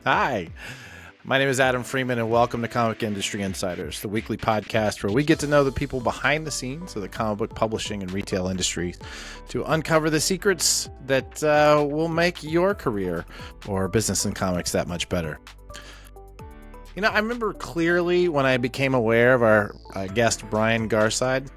Hi, my name is Adam Freeman, and welcome to Comic Industry Insiders, the weekly podcast where we get to know the people behind the scenes of the comic book publishing and retail industry to uncover the secrets that will make your career or business in comics that much better. You know, I remember clearly when I became aware of our guest, Brian Garside.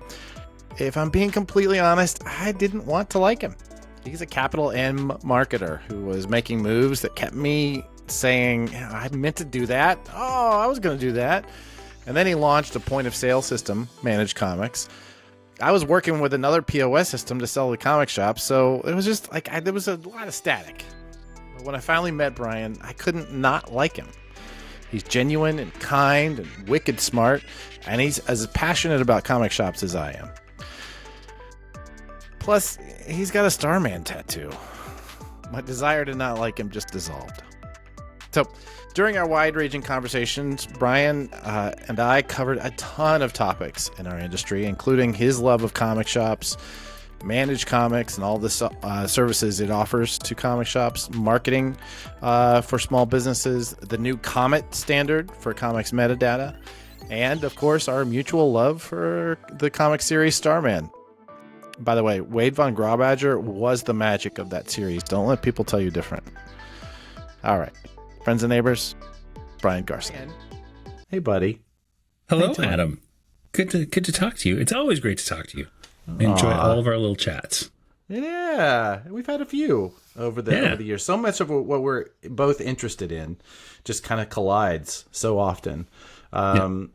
If I'm being completely honest, I didn't want to like him. He's a capital M marketer who was making moves that kept me saying, I meant to do that. Oh, I was going to do that. And then he launched a point of sale system, Managed Comics. I was working with another POS system to sell to comic shops, so it was just like there was a lot of static. But when I finally met Brian, I couldn't not like him. He's genuine and kind and wicked smart, and he's as passionate about comic shops as I am. Plus, he's got a Starman tattoo. My desire to not like him just dissolved. So, during our wide-ranging conversations, Brian and I covered a ton of topics in our industry, including his love of comic shops, Managed Comics, and all the services it offers to comic shops, marketing for small businesses, the new Comet standard for comics metadata, and, of course, our mutual love for the comic series Starman. By the way, Wade von Grawbadger was the magic of that series. Don't let people tell you different. All right. Friends and neighbors, Brian Garside. Hey, buddy. Hello, Adam. Good to talk to you. It's always great to talk to you. I enjoy all of our little chats. Yeah, we've had a few over the years. So much of what we're both interested in just kind of collides so often. And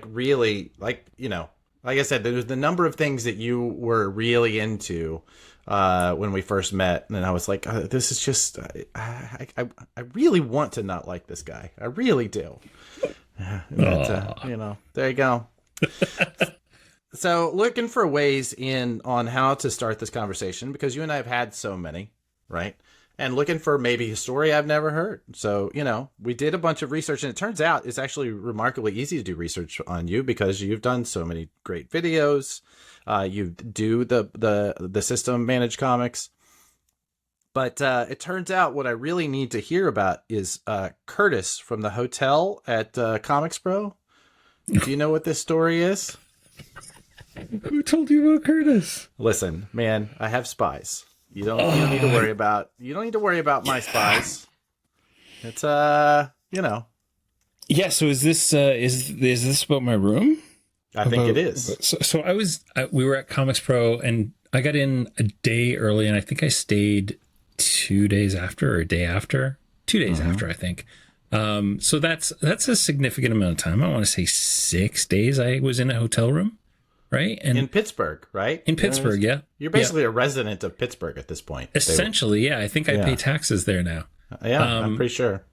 really, like I said, there's the number of things that you were really into when we first met, and I was like, this is just, I really want to not like this guy. I really do. But, there you go. So looking for ways on how to start this conversation, because you and I have had so many, right? And looking for maybe a story I've never heard. So, we did a bunch of research, and it turns out it's actually remarkably easy to do research on you because you've done so many great videos. You do the system Managed Comics. But it turns out what I really need to hear about is Curtis from the hotel at Comics Pro. Do you know what this story is? Who told you about Curtis? Listen, man, I have spies. You don't need to worry about. You don't need to worry about my spies. It's Yeah. So is this about my room? I think it is. So we were at Comics Pro, and I got in a day early, and I think I stayed 2 days after or a day after. 2 days after, I think. So that's a significant amount of time. I want to say 6 days I was in a hotel room. Right? And in Pittsburgh, right? In Pittsburgh, yeah. You're basically a resident of Pittsburgh at this point. Essentially, yeah. I think I pay taxes there now. Yeah, I'm pretty sure.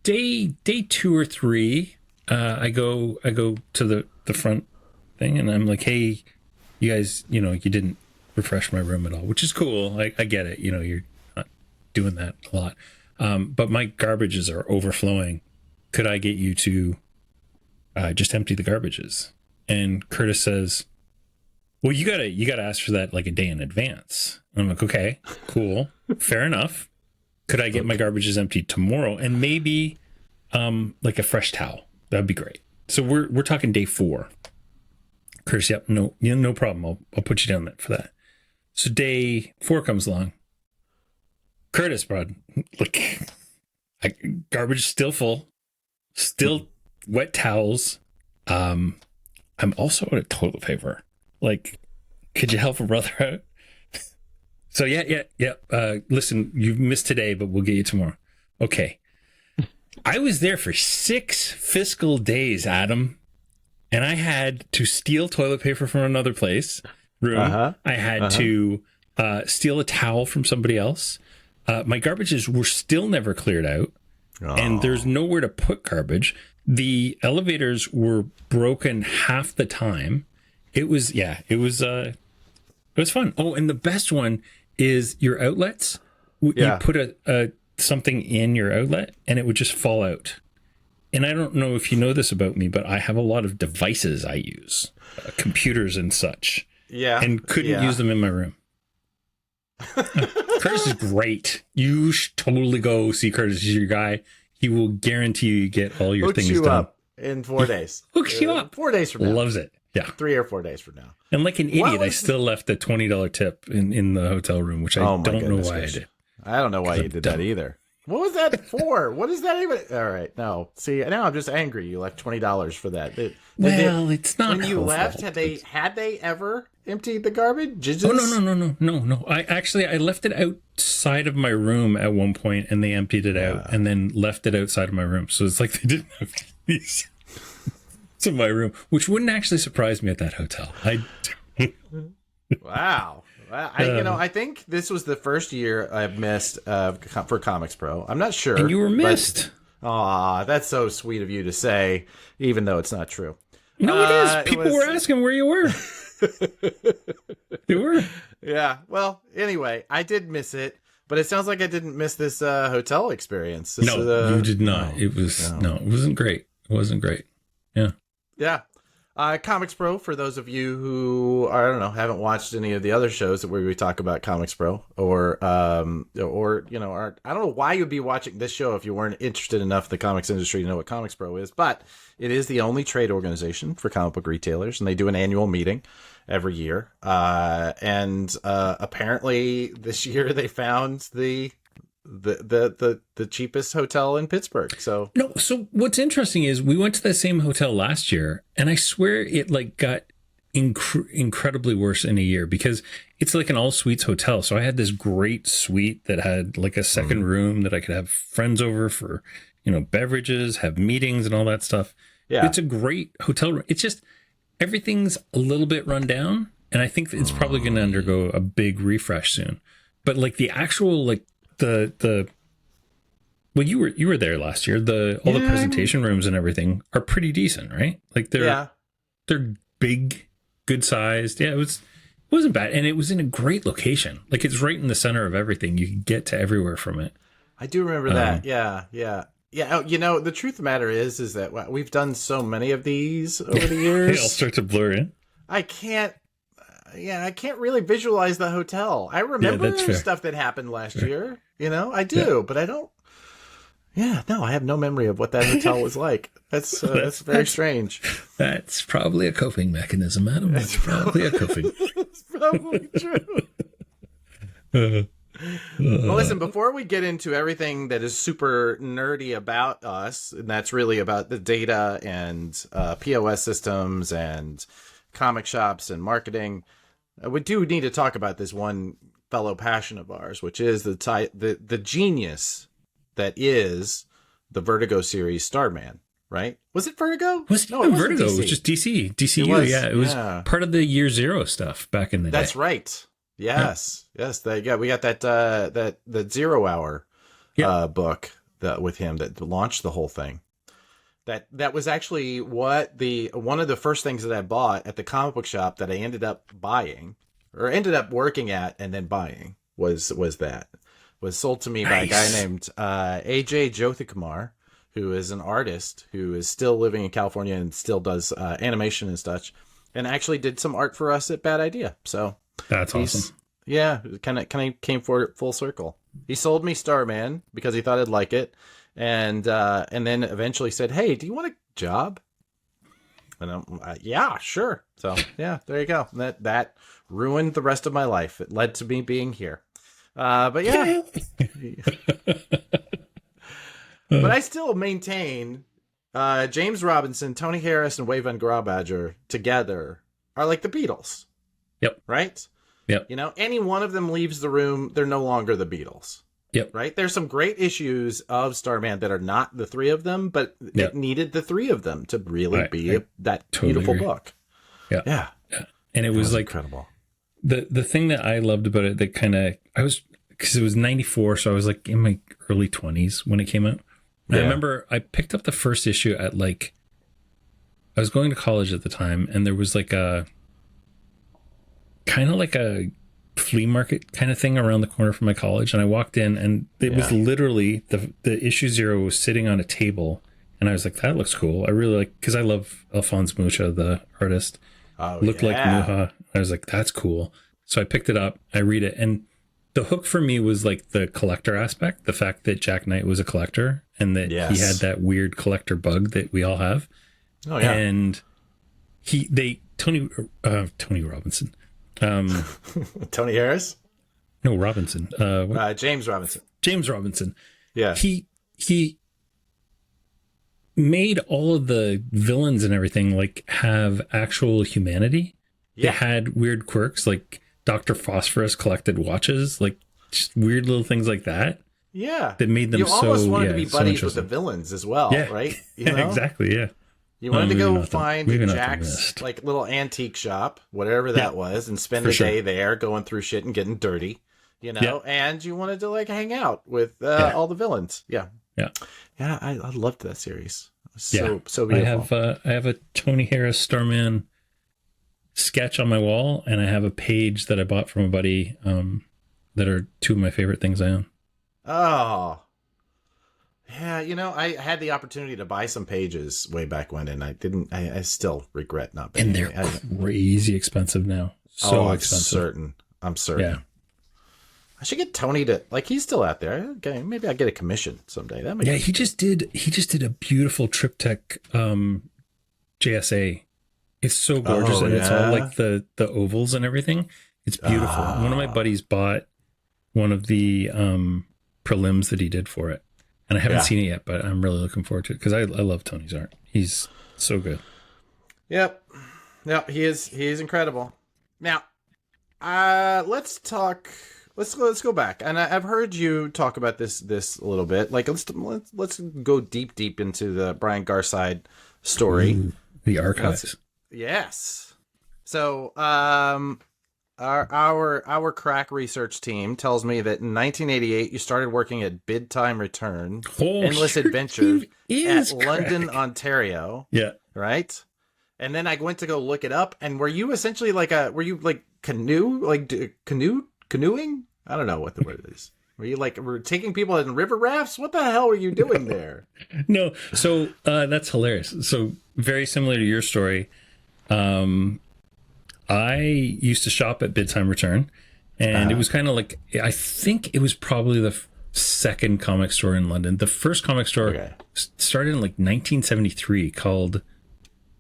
Day 2 or 3, I go to the front thing, and I'm like, hey, you guys, you didn't refresh my room at all, which is cool. I get it. You're not doing that a lot. But my garbages are overflowing. Could I get you to just empty the garbages? And Curtis says, well, you gotta ask for that like a day in advance. And I'm like, okay, cool, fair enough. Could I get my garbages emptied tomorrow and maybe like a fresh towel? That'd be great. So we're talking day 4. Curtis, yep, no problem. I'll put you down there for that. So day 4 comes along. Curtis, bud, look, garbage still full, still wet towels. I'm also out of toilet paper. Like, could you help a brother out? So yeah. Listen, you've missed today, but we'll get you tomorrow. Okay. I was there for 6 fiscal days, Adam, and I had to steal toilet paper from another room. I had to steal a towel from somebody else. My garbages were still never cleared out, and there's nowhere to put garbage. The elevators were broken half the time. It was fun. Oh, and the best one is your outlets. You put a something in your outlet and it would just fall out. And I don't know if you know this about me, but I have a lot of devices I use, computers and such. Yeah. And couldn't use them in my room. Curtis is great. You should totally go see Curtis. He's your guy. he will guarantee you get all your Hooks things you done. up in 4 days. Hooks you up. 4 days from now. Loves it. Yeah. 3 or 4 days from now. And like an idiot, I still left a $20 tip in the hotel room, which I don't know why I did. I don't know why you did that either. What was that for? What is that even? All right, no. See, now I'm just angry. You left $20 for that. It's not. When you left, had they ever emptied the garbage? Oh no. I left it outside of my room at one point, and they emptied it out, and then left it outside of my room. So it's like they didn't have keys to my room, which wouldn't actually surprise me at that hotel. Wow. I think this was the first year I've missed for Comics Pro. I'm not sure. And you were missed. Aw, that's so sweet of you to say, even though it's not true. No, it is. People were asking where you were. They were. Yeah. Well, anyway, I did miss it, but it sounds like I didn't miss this hotel experience. You did not. It wasn't great. It wasn't great. Yeah. Yeah. Comics Pro, for those of you who haven't watched any of the other shows where we talk about Comics Pro, or I don't know why you'd be watching this show if you weren't interested enough in the comics industry to know what Comics Pro is, but it is the only trade organization for comic book retailers, and they do an annual meeting every year. And apparently this year they found the cheapest hotel in Pittsburgh. So what's interesting is we went to the same hotel last year, and I swear it like got incredibly worse in a year, because it's like an all suites hotel. So I had this great suite that had like a second room that I could have friends over for, beverages, have meetings and all that stuff. Yeah. It's a great hotel room. It's just everything's a little bit run down, and I think it's probably going to undergo a big refresh soon. But like the actual you were there last year. All the presentation rooms and everything are pretty decent, right? Like they're big, good sized. Yeah, it wasn't bad, and it was in a great location. Like it's right in the center of everything. You can get to everywhere from it. I do remember that. Yeah. The truth of the matter is that we've done so many of these over the years. They all start to blur in. I can't really visualize the hotel. I remember stuff that happened last year. I do, but I don't. Yeah, no, I have no memory of what that hotel was like. That's very strange. That's probably a coping mechanism, Adam. That's probably a coping. It's probably true. Well, listen, before we get into everything that is super nerdy about us, and that's really about the data and POS systems and comic shops and marketing, we do need to talk about this one fellow passion of ours, which is the genius that is the Vertigo series Starman, right? Was it Vertigo? No, it wasn't Vertigo. DC. It was just DC. DCU, it was part of the Year Zero stuff back in the day. That's right. Yes. We got that 0 Hour book with him that launched the whole thing. That was actually one of the first things that I bought at the comic book shop that I ended up buying, or ended up working at and then buying, was sold to me by a guy named AJ Jyothkumar, who is an artist who is still living in California and still does animation and such, and actually did some art for us at Bad Idea. So that's awesome. Yeah, it kind of came full circle. He sold me Starman because he thought I'd like it, and then eventually said, "Hey, do you want a job?" And I'm yeah, sure. So yeah, there you go. That ruined the rest of my life. It led to me being here. But yeah, but I still maintain James Robinson, Tony Harris, and Wayne Grawbadger together are like the Beatles. Yep. Right? Yep. Any one of them leaves the room, they're no longer the Beatles. Yep. Right? There's some great issues of Starman that are not the three of them, but it needed the three of them to really be that totally beautiful book. Yeah. Yeah. And it was like incredible. The thing that I loved about it, because it was 94, so I was like in my early 20s when it came out. Yeah. I remember I picked up the first issue at I was going to college at the time, and there was like a kind of like a flea market kind of thing around the corner from my college, and I walked in, and it was literally the issue 0 was sitting on a table, and I was like, that looks cool. I really like, because I love Alphonse Mucha, the artist. Looked like Muha. I was like, that's cool. So I picked it up, I read it, and the hook for me was like the collector aspect, the fact that Jack Knight was a collector and that he had that weird collector bug that we all have. Oh yeah. And Tony Robinson. Tony Harris? No, Robinson. James Robinson. James Robinson. Yeah. He made all of the villains and everything like have actual humanity. Yeah. They had weird quirks, like Dr. Phosphorus collected watches, like just weird little things like that. Yeah. That made them you almost wanted to be buddies with the villains as well, right? You know? Exactly, yeah. You wanted to go find Jack's like little antique shop, whatever that was, and spend a day there going through shit and getting dirty, you know? And you wanted to like hang out with all the villains. Yeah. Yeah. Yeah, I loved that series. So beautiful. I have a Tony Harris Starman sketch on my wall, and I have a page that I bought from a buddy that are two of my favorite things I own. Oh. Yeah, you know, I had the opportunity to buy some pages way back when, and I still regret not buying. And they're crazy expensive now. So expensive. I'm certain. Yeah. I should get Tony to, like, he's still out there. Okay, maybe I'll get a commission someday. He just did a beautiful triptych JSA. It's so gorgeous, and it's all like the ovals and everything. It's beautiful. One of my buddies bought one of the prelims that he did for it. And I haven't seen it yet, but I'm really looking forward to it because I love Tony's art. He's so good. Yep. He is incredible. Now, let's talk. Let's go back. And I've heard you talk about this a little bit. Like let's go deep into the Brian Garside story. Ooh, the archives. Yes. So, our crack research team tells me that in 1988 you started working at Bid Time Return, Endless Adventure at London, Ontario. Yeah. Right. And then I went to go look it up. And were you essentially canoeing? I don't know what the word is. Were you were taking people in river rafts? What the hell were you doing there? No. So that's hilarious. So very similar to your story. I used to shop at Bid Time Return, and it was kind of like, I think it was probably the second comic store in London. The first comic store started in like 1973 called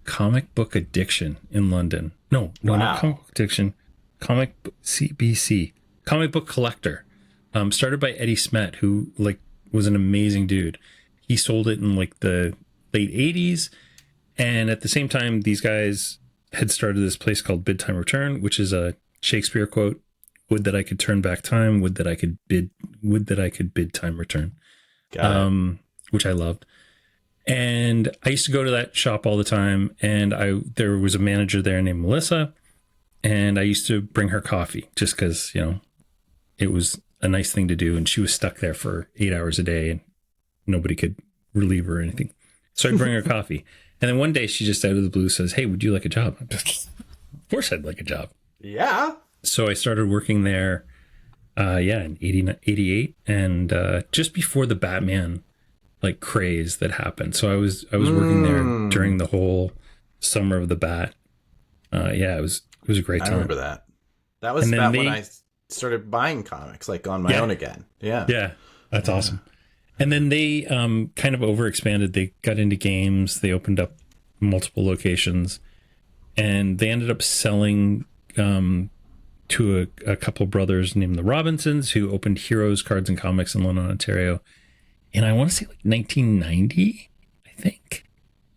Comic Book Addiction in London. No, not Comic Book Addiction. CBC. Comic Book Collector. Started by Eddie Smet, who was an amazing dude. He sold it in like the late 80s. And at the same time, these guys had started this place called Bid Time Return, which is a Shakespeare quote: "Would that I could turn back time. Would that I could bid time return." Which I loved. And I used to go to that shop all the time. And there was a manager there named Melissa, and I used to bring her coffee just because, it was a nice thing to do. And she was stuck there for 8 hours a day, and nobody could relieve her or anything. So I'd bring her coffee. And then one day she just out of the blue says, "Hey, would you like a job?" Of course I'd like a job. Yeah. So I started working there, in 88, and just before the Batman craze that happened. So I was working there during the whole summer of the Bat. It was a great time. I remember that. That was about when I started buying comics on my own again. Yeah. Yeah. That's awesome. And then they kind of overexpanded. They got into games. They opened up multiple locations, and they ended up selling to a couple brothers named the Robinsons, who opened Heroes Cards and Comics in London, Ontario. And I want to say 1990, I think.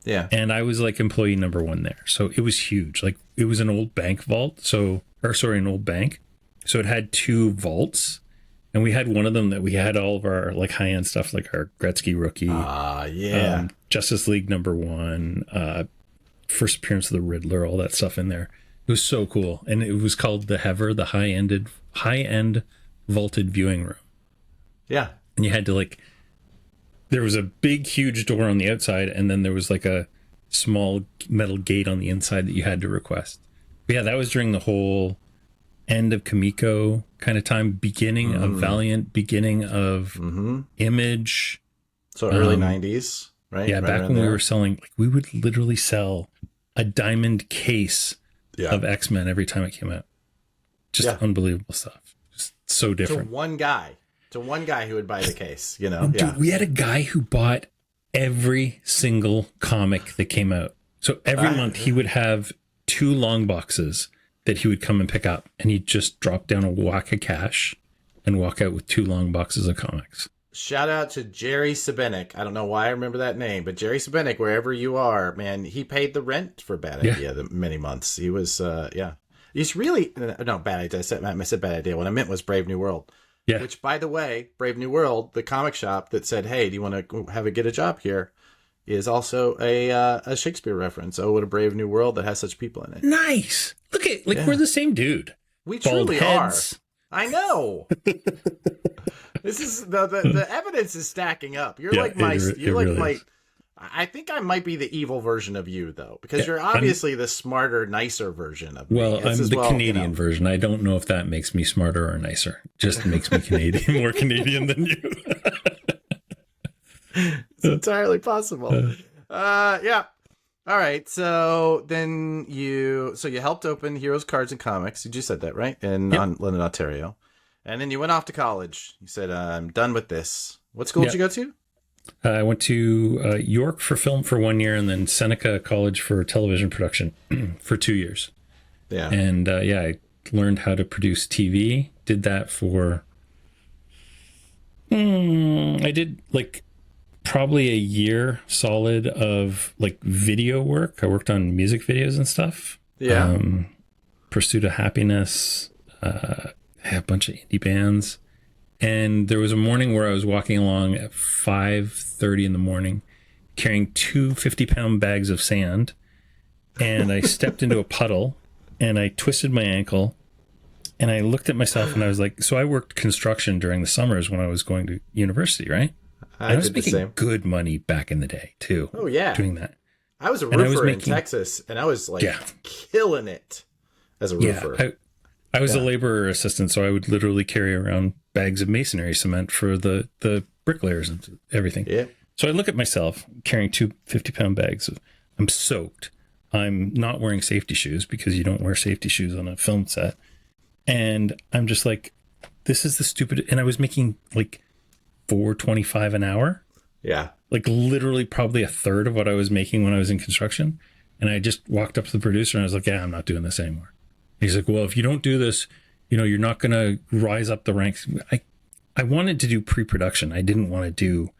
Yeah. And I was employee number one there. So it was huge. It was an old bank vault. An old bank. So it had two vaults. And we had one of them that we had all of our high-end stuff, like our Gretzky rookie, Justice League #1, first appearance of the Riddler, all that stuff in there. It was so cool, and it was called the Hever, the high-end vaulted viewing room. Yeah, and you had to there was a big, huge door on the outside, and then there was a small metal gate on the inside that you had to request. But yeah, that was during the whole end of Kamiko kind of time, beginning of Valiant, beginning of Image. So early 90s, right? Yeah, back when we were selling, we would literally sell a diamond case of X-Men every time it came out. Just unbelievable stuff. Just so different. To one guy who would buy the case, you know? Dude, we had a guy who bought every single comic that came out. So every month he would have 2 long boxes that he would come and pick up, and he'd just drop down a whack of cash and walk out with 2 long boxes of comics. Shout out to Jerry Sabenik. I don't know why I remember that name, but Jerry Sabenik, wherever you are, man, he paid the rent for Bad Idea many months. He was, He's really, no, Bad Idea. I said Bad Idea. What I meant was Brave New World. Yeah. Which, by the way, Brave New World, the comic shop that said, hey, do you want to get a job here, is also a Shakespeare reference. Oh, what a brave new world that has such people in it. Nice. Look at, we're the same dude. We Bald truly heads. are. I know. This is the evidence is stacking up. You're like my, I think I might be the evil version of you though, because you're obviously the smarter, nicer version of me. Well, I'm the Canadian version. I don't know if that makes me smarter or nicer. Just makes me Canadian, more Canadian than you. It's entirely possible. Yeah. All right. So then you helped open Heroes, Cards, and Comics. You just said that, right? In London, Ontario. And then you went off to college. You said, I'm done with this. What school did you go to? I went to York for film for 1 year, and then Seneca College for television production for 2 years. Yeah. And I learned how to produce TV. Did that for, I did probably a year solid of video work. I worked on music videos and stuff. Yeah. Pursuit of Happiness, a bunch of indie bands. And there was a morning where I was walking along at 5:30 in the morning, carrying 2 50-pound bags of sand. And I stepped into a puddle and I twisted my ankle. And I looked at myself and I was like, so I worked construction during the summers when I was going to university, right? I was making good money back in the day too. Oh yeah, doing that. I was a roofer in Texas, and I was killing it as a roofer. Yeah, I was a laborer assistant, so I would literally carry around bags of masonry cement for the bricklayers and everything. Yeah. So I look at myself carrying 2 50-pound bags. I'm soaked. I'm not wearing safety shoes because you don't wear safety shoes on a film set, and I'm just like, this is the stupid. And I was making $4.25 an hour. Yeah. Literally probably a third of what I was making when I was in construction. And I just walked up to the producer and I was like, yeah, I'm not doing this anymore. He's like, well, if you don't do this, you're not going to rise up the ranks. I wanted to do pre-production. I didn't want to do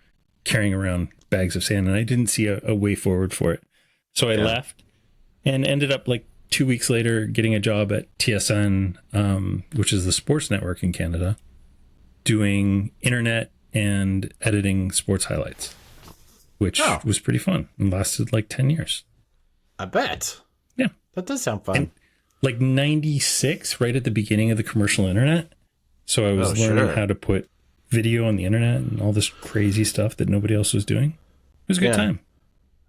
carrying around bags of sand, and I didn't see a way forward for it. So I left and ended up 2 weeks later getting a job at TSN, which is the sports network in Canada, doing internet and editing sports highlights, which was pretty fun and lasted 10 years. I bet. Yeah. That does sound fun. And 96, right at the beginning of the commercial internet. So I was learning how to put video on the internet and all this crazy stuff that nobody else was doing. It was a good time.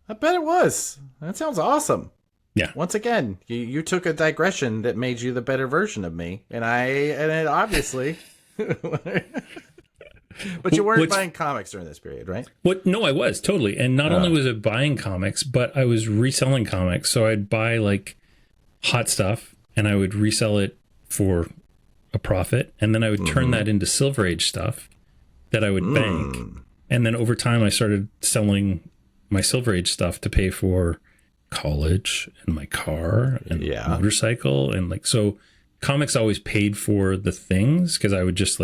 I bet it was. That sounds awesome. Yeah. Once again, you took a digression that made you the better version of me. And it obviously... But you weren't buying comics during this period, right? No, I was totally. And not only was I buying comics, but I was reselling comics. So I'd buy hot stuff and I would resell it for a profit. And then I would turn that into Silver Age stuff that I would bank. And then over time, I started selling my Silver Age stuff to pay for college and my car and motorcycle. And so comics always paid for the things because I would just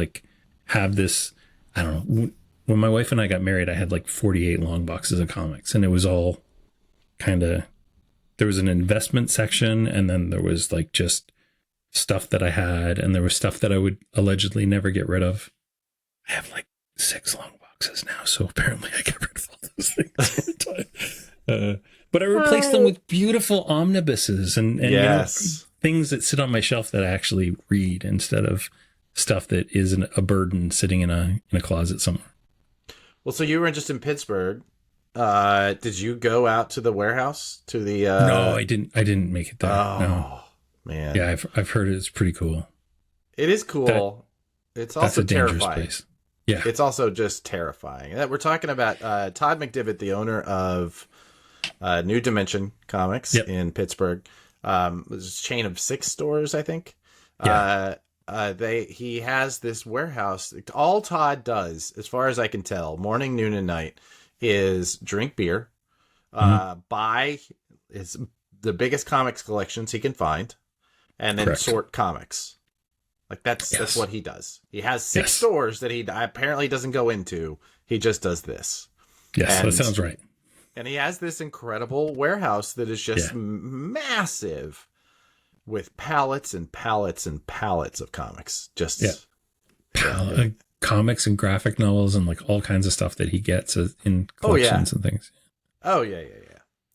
have this. I don't know. When my wife and I got married, I had 48 long boxes of comics, and it was all kind of, there was an investment section, and then there was just stuff that I had, and there was stuff that I would allegedly never get rid of. I have 6 long boxes now, so apparently I get rid of all those things over time. But I replaced them with beautiful omnibuses and things that sit on my shelf that I actually read instead of stuff that is a burden sitting in a closet somewhere. Well, so you were just in Pittsburgh. Did you go out to the warehouse to the? No, I didn't make it there. Oh no. Man, yeah, I've heard it's pretty cool. It is cool. It's also that's a dangerous terrifying. Place. Yeah, it's also just terrifying. We're talking about Todd McDivitt, the owner of New Dimension Comics in Pittsburgh. It was a chain of 6 stores, I think. Yeah. he has this warehouse. All Todd does, as far as I can tell, morning, noon, and night, is drink beer, buy the biggest comics collections he can find, and then sort comics. Like that's what he does. He has 6 stores that he apparently doesn't go into. He just does this. Yes, that sounds right. And he has this incredible warehouse that is just massive, with pallets and pallets and pallets of comics. Just comics and graphic novels and like all kinds of stuff that he gets in collections and things. Oh yeah.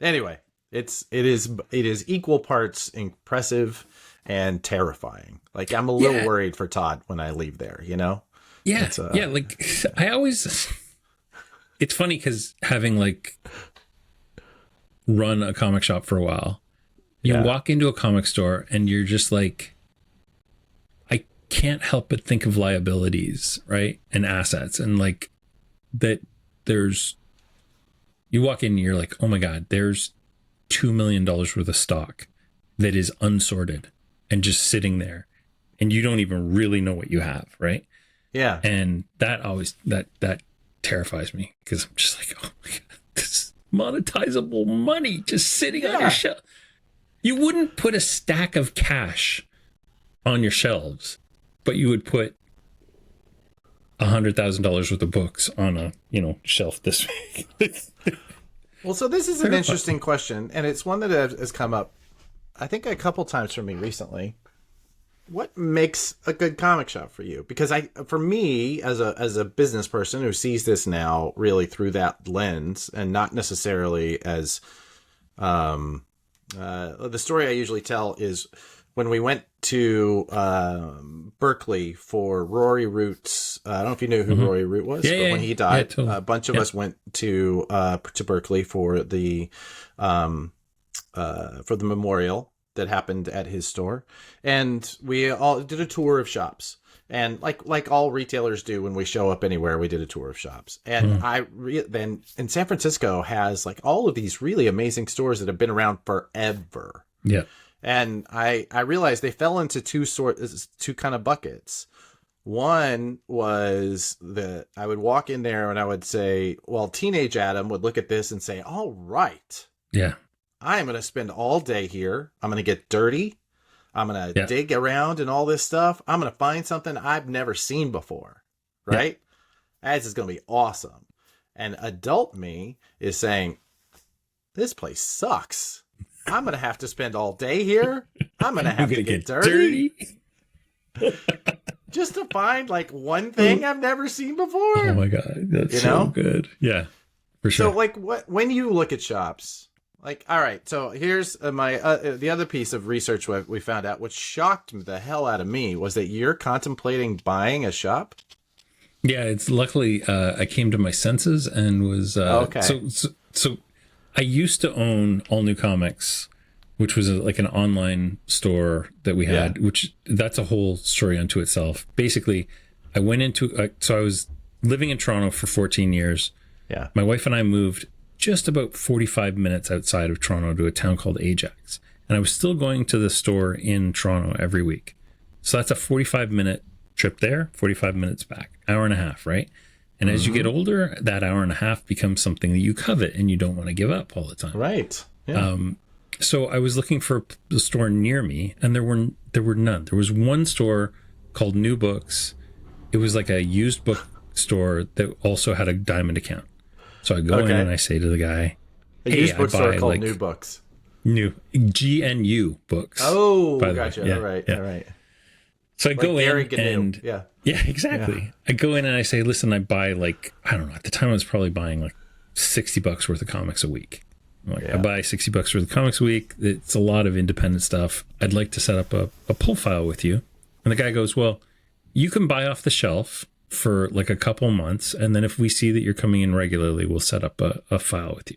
Anyway, it is equal parts impressive and terrifying. Like, I'm a little worried for Todd when I leave there, you know? Yeah. Like, I always, it's funny because having like run a comic shop for a while, you walk into a comic store and you're just like, I can't help but think of liabilities, right? And assets, and like that you walk in and you're like, oh my God, there's $2 million worth of stock that is unsorted and just sitting there, and you don't even really know what you have, right? Yeah. And that always, that terrifies me, because I'm just like, oh my God, this monetizable money just sitting on your shelf. You wouldn't put a stack of cash on your shelves, but you would put $100,000 worth of books on a, shelf this big. Well, so this is an interesting question, and it's one that has come up, I think, a couple times for me recently. What makes a good comic shop for you? Because for me, as a business person who sees this now really through that lens, and not necessarily as the story I usually tell is when we went to Berkeley for Rory Root's. I don't know if you knew who Rory Root was, but when he died, totally. A bunch of us went to Berkeley for the memorial that happened at his store, and we all did a tour of shops. And like all retailers do when we show up anywhere, we did a tour of shops. And then in San Francisco has like all of these really amazing stores that have been around forever. Yeah. And I realized they fell into two kind of buckets. One was that I would walk in there and I would say, well, teenage Adam would look at this and say, all right. Yeah. I'm going to spend all day here. I'm going to get dirty. I'm going to dig around and all this stuff. I'm going to find something I've never seen before, right? This is going to be awesome. And adult me is saying, this place sucks. I'm going to have to spend all day here. I'm going to have to get dirty. Just to find like one thing I've never seen before. Oh my God. That's so good. Yeah, for sure. So like when you look at shops, like, all right, so here's my the other piece of research we found out, which shocked the hell out of me, was that you're contemplating buying a shop. Yeah, it's luckily I came to my senses and was okay. So I used to own All New Comics, which was like an online store that we had, which that's a whole story unto itself. Basically, I went into so I was living in Toronto for 14 years. Yeah, my wife and I moved just about 45 minutes outside of Toronto to a town called Ajax. And I was still going to the store in Toronto every week. So that's a 45-minute trip there, 45 minutes back, hour and a half, right? And as you get older, that hour and a half becomes something that you covet and you don't want to give up all the time. Right. Yeah. So I was looking for a store near me, and there were none. There was one store called New Books. It was like a used book store that also had a diamond account. So I go in and I say to the guy, a used bookstore called New Books. New GNU Books. Oh, gotcha. Yeah, all right. So I go in and yeah, exactly. Yeah. I go in and I say, listen, I buy like, I don't know, at the time I was probably buying like $60 worth of comics a week. I'm like, I buy $60 worth of comics a week. It's a lot of independent stuff. I'd like to set up a pull file with you. And the guy goes, well, you can buy off the shelf for like a couple months, and then if we see that you're coming in regularly, we'll set up a file with you.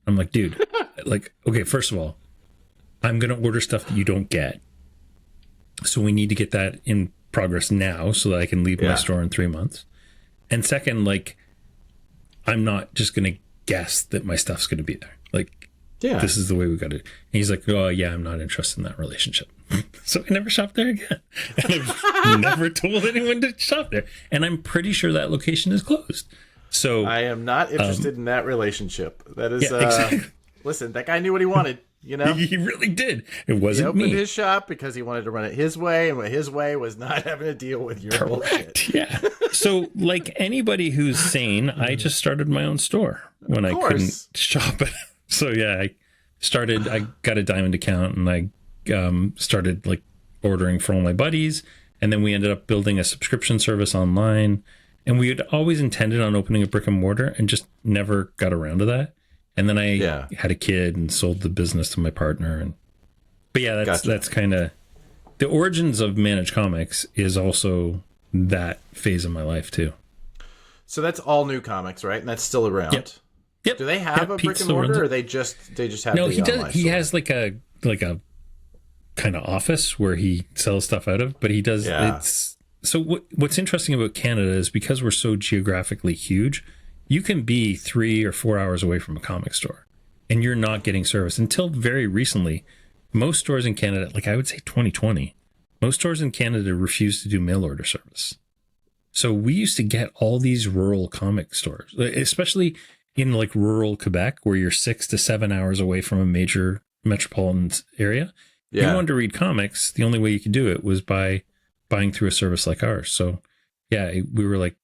I'm like, dude, like, okay, first of all, I'm gonna order stuff that you don't get, so we need to get that in progress now so that I can leave my store in 3 months. And second, like, I'm not just gonna guess that my stuff's gonna be there. Like, this is the way we got it. And he's like, oh yeah, I'm not interested in that relationship. So I never shopped there again. And I've never told anyone to shop there. And I'm pretty sure that location is closed. So I am not interested in that relationship. That is, exactly. Listen, that guy knew what he wanted. You know, He really did. It wasn't he opened me. his shop because he wanted to run it his way, and his way was not having to deal with your bullshit. Yeah. So, like anybody who's sane, I just started my own store when I couldn't shop it. So yeah, I got a Diamond account, and I started like ordering for all my buddies, and then we ended up building a subscription service online. And we had always intended on opening a brick and mortar, and just never got around to that. And then I had a kid and sold the business to my partner. But yeah, that's kind of the origins of Manage Comics is also that phase of my life too. So that's all New Comics, right? And that's still around. Yep. Do they have a brick and mortar, or they just have? No, the he does. online He store? has like a kind of office where he sells stuff out of. But he does. Yeah. So what's interesting about Canada is because we're so geographically huge, you can be 3 or 4 hours away from a comic store and you're not getting service. Until very recently, most stores in Canada, like I would say 2020, most stores in Canada refuse to do mail order service. So we used to get all these rural comic stores, especially in like rural Quebec, where you're 6 to 7 hours away from a major metropolitan area. If you wanted to read comics, the only way you could do it was by buying through a service like ours. So yeah, we were like,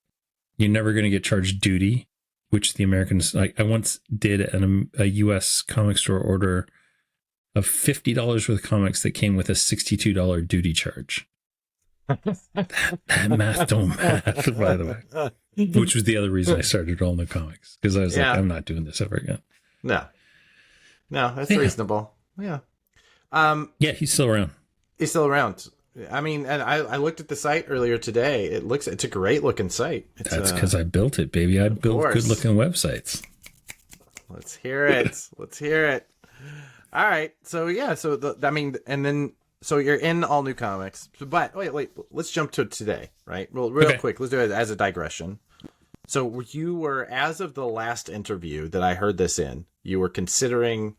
you're never going to get charged duty, which the Americans, like I once did a US comic store order of $50 worth of comics that came with a $62 duty charge. that math don't math, by the way. Which was the other reason I started All New Comics, because I was like, I'm not doing this ever again. No, that's reasonable. Yeah. Yeah, he's still around. He's still around. I mean, and I looked at the site earlier today. It's a great looking site. That's because I built it, baby. I build good looking websites. Let's hear it. Let's hear it. All right. So yeah. So and then so you're in All New Comics. But wait. Let's jump to today, right? Real quick. Let's do it as a digression. So you were, as of the last interview that I heard this in, you were considering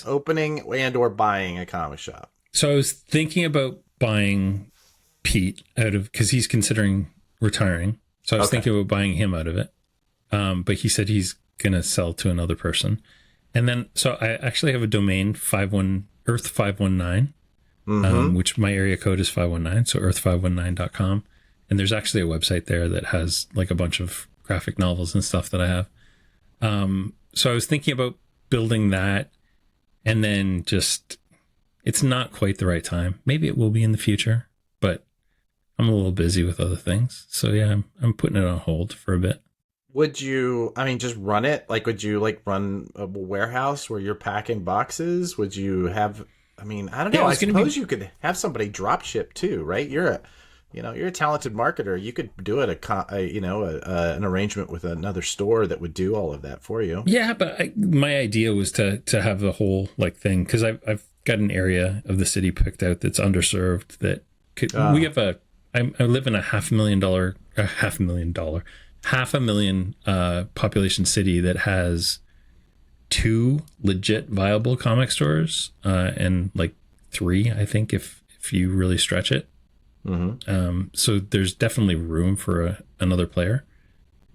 opening and or buying a comic shop. So I was thinking about buying Pete because he's considering retiring. So I was thinking about buying him out of it. But he said he's going to sell to another person. And then, so I actually have a domain, Earth 519, which my area code is 519. So earth519.com. And there's actually a website there that has like a bunch of graphic novels and stuff that I have. So I was thinking about building that, and then it's not quite the right time. Maybe it will be in the future, but I'm a little busy with other things. So yeah, I'm putting it on hold for a bit. Would you, just run it? Like, would you run a warehouse where you're packing boxes? Would you have, I don't know. I suppose you could have somebody drop ship too, right? You're a talented marketer. You could do it an arrangement with another store that would do all of that for you. Yeah, but my idea was to have the whole thing, because I've got an area of the city picked out that's underserved. That we have I live in a $500,000 population city that has 2 legit viable comic stores, and 3, I think, if you really stretch it. So there's definitely room for another player,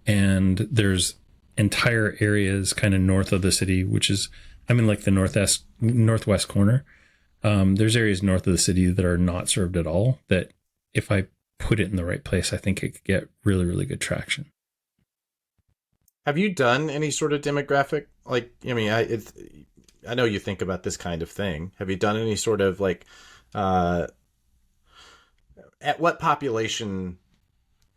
and there's entire areas kind of north of the city, which is I'm in the northwest corner. There's areas north of the city that are not served at all, that if I put it in the right place, I think it could get really, really good traction. Have you done any sort of demographic? I know you think about this kind of thing. Have you done any sort of at what population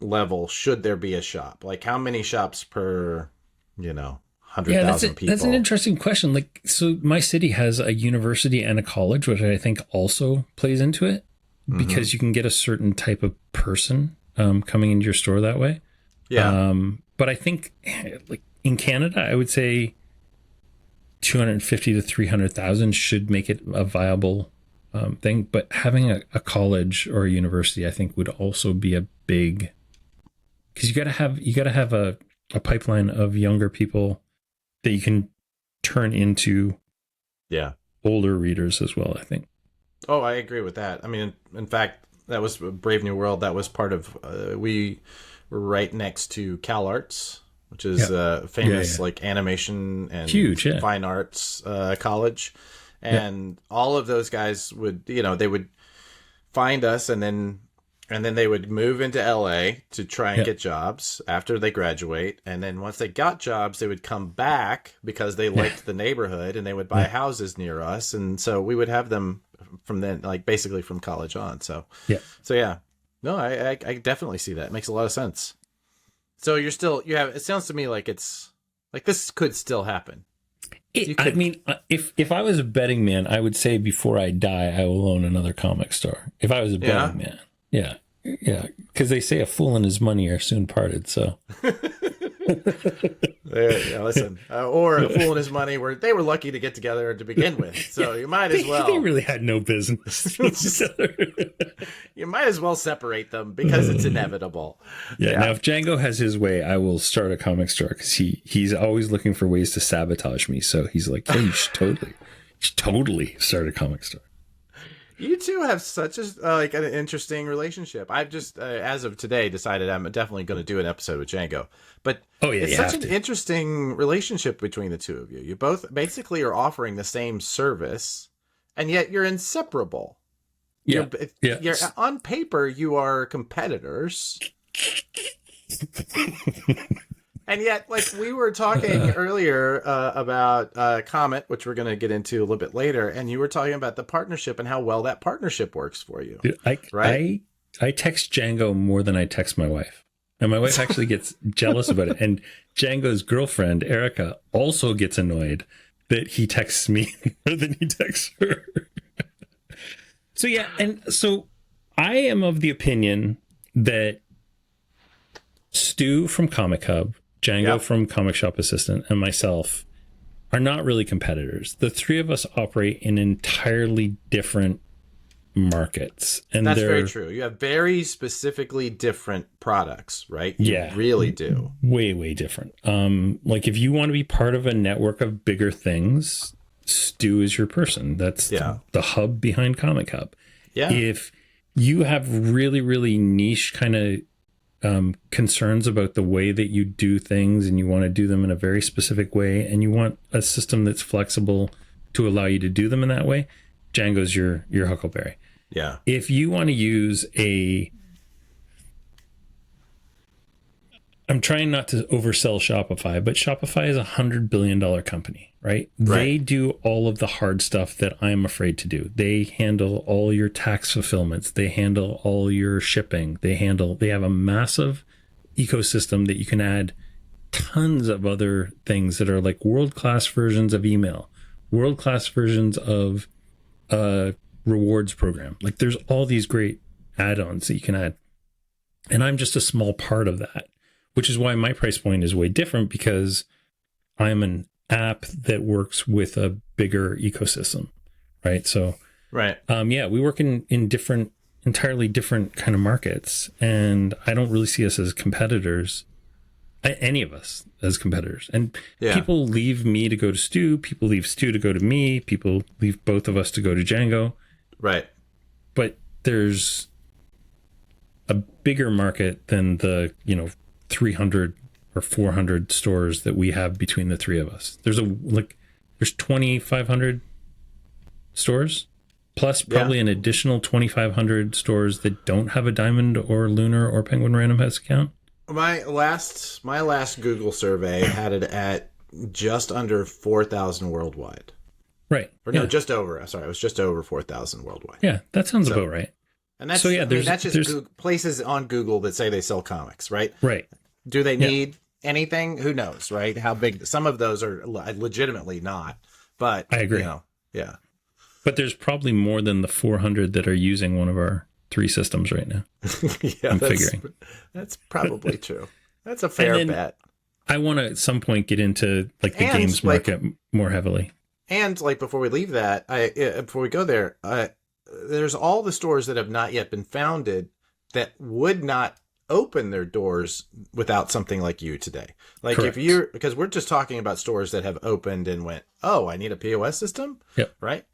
level should there be a shop? How many shops per, 100,000 people? That's an interesting question. So my city has a university and a college, which I think also plays into it, because you can get a certain type of person coming into your store that way. Yeah. But I think in Canada, I would say 250 to 300,000 should make it a viable thing. But having a college or a university, I think, would also be a big, because you got to have a pipeline of younger people that you can turn into older readers as well, I think. Oh, I agree with that. I mean, in fact, that was Brave New World. That was part of, we were right next to CalArts, which is a famous like animation and huge fine arts college. And all of those guys would, they would find us, and then they would move into LA to try and get jobs after they graduate. And then once they got jobs, they would come back because they liked the neighborhood, and they would buy houses near us. And so we would have them from then, like basically from college on. So yeah, no, I definitely see that. It makes a lot of sense. So you have, it sounds to me like it's like this could still happen. I mean, if I was a betting man, I would say before I die, I will own another comic store. If I was a betting man. Yeah. Because they say a fool and his money are soon parted. So, listen, or a fool and his money they were lucky to get together to begin with. So you might as well. They really had no business. You might as well separate them because it's inevitable. Yeah. Now, if Django has his way, I will start a comic store because he's always looking for ways to sabotage me. So he's like, hey, you should totally start a comic store. You two have such an interesting relationship. I've just, as of today, decided I'm definitely going to do an episode with Django. But it's such an interesting relationship between the two of you. You both basically are offering the same service, and yet you're inseparable. Yeah. You're on paper, you are competitors. And yet, like we were talking earlier about Comet, which we're going to get into a little bit later, and you were talking about the partnership and how well that partnership works for you. Dude, I text Django more than I text my wife. And my wife actually gets jealous about it. And Django's girlfriend, Erica, also gets annoyed that he texts me more than he texts her. So, yeah. And so I am of the opinion that Stu from Comic Hub, Django from Comic Shop Assistant, and myself are not really competitors. The three of us operate in entirely different markets. And that's very true. You have very specifically different products, right? You really do. Way, way different. Like if you want to be part of a network of bigger things, Stu is your person. That's the hub behind Comic Hub. Yeah. If you have really, really niche kind of concerns about the way that you do things, and you want to do them in a very specific way, and you want a system that's flexible to allow you to do them in that way, Django's your Huckleberry. Yeah. If you want to use I'm trying not to oversell Shopify, but Shopify is $100 billion company, right? They do all of the hard stuff that I'm afraid to do. They handle all your tax fulfillments. They handle all your shipping. They have a massive ecosystem that you can add tons of other things that are like world-class versions of email, world-class versions of rewards program. Like there's all these great add-ons that you can add. And I'm just a small part of that, which is why my price point is way different, because I'm an app that works with a bigger ecosystem, right? So, we work in entirely different kind of markets, and I don't really see us as competitors, any of us as competitors. And people leave me to go to Stu, people leave Stu to go to me, people leave both of us to go to Django. Right. But there's a bigger market than the, 300 or 400 stores that we have between the three of us. There's 2,500 stores, plus probably an additional 2,500 stores that don't have a Diamond or Lunar or Penguin Random House account. My last Google survey had it at just under 4,000 worldwide. Right. Or no, just over. Sorry, it was just over 4,000 worldwide. Yeah, that sounds about right. And that's that's just Google, places on Google that say they sell comics, right? Right. Do they need anything? Who knows, right? How big? Some of those are legitimately not. But I agree. But there's probably more than the 400 that are using one of our three systems right now. I'm figuring. That's probably true. That's a fair bet. I want to at some point get into the games market more heavily. And before we leave that, before we go there, there's all the stores that have not yet been founded that would not open their doors without something like you today. Correct. Because we're just talking about stores that have opened and went, oh, I need a POS system. Yep. Right.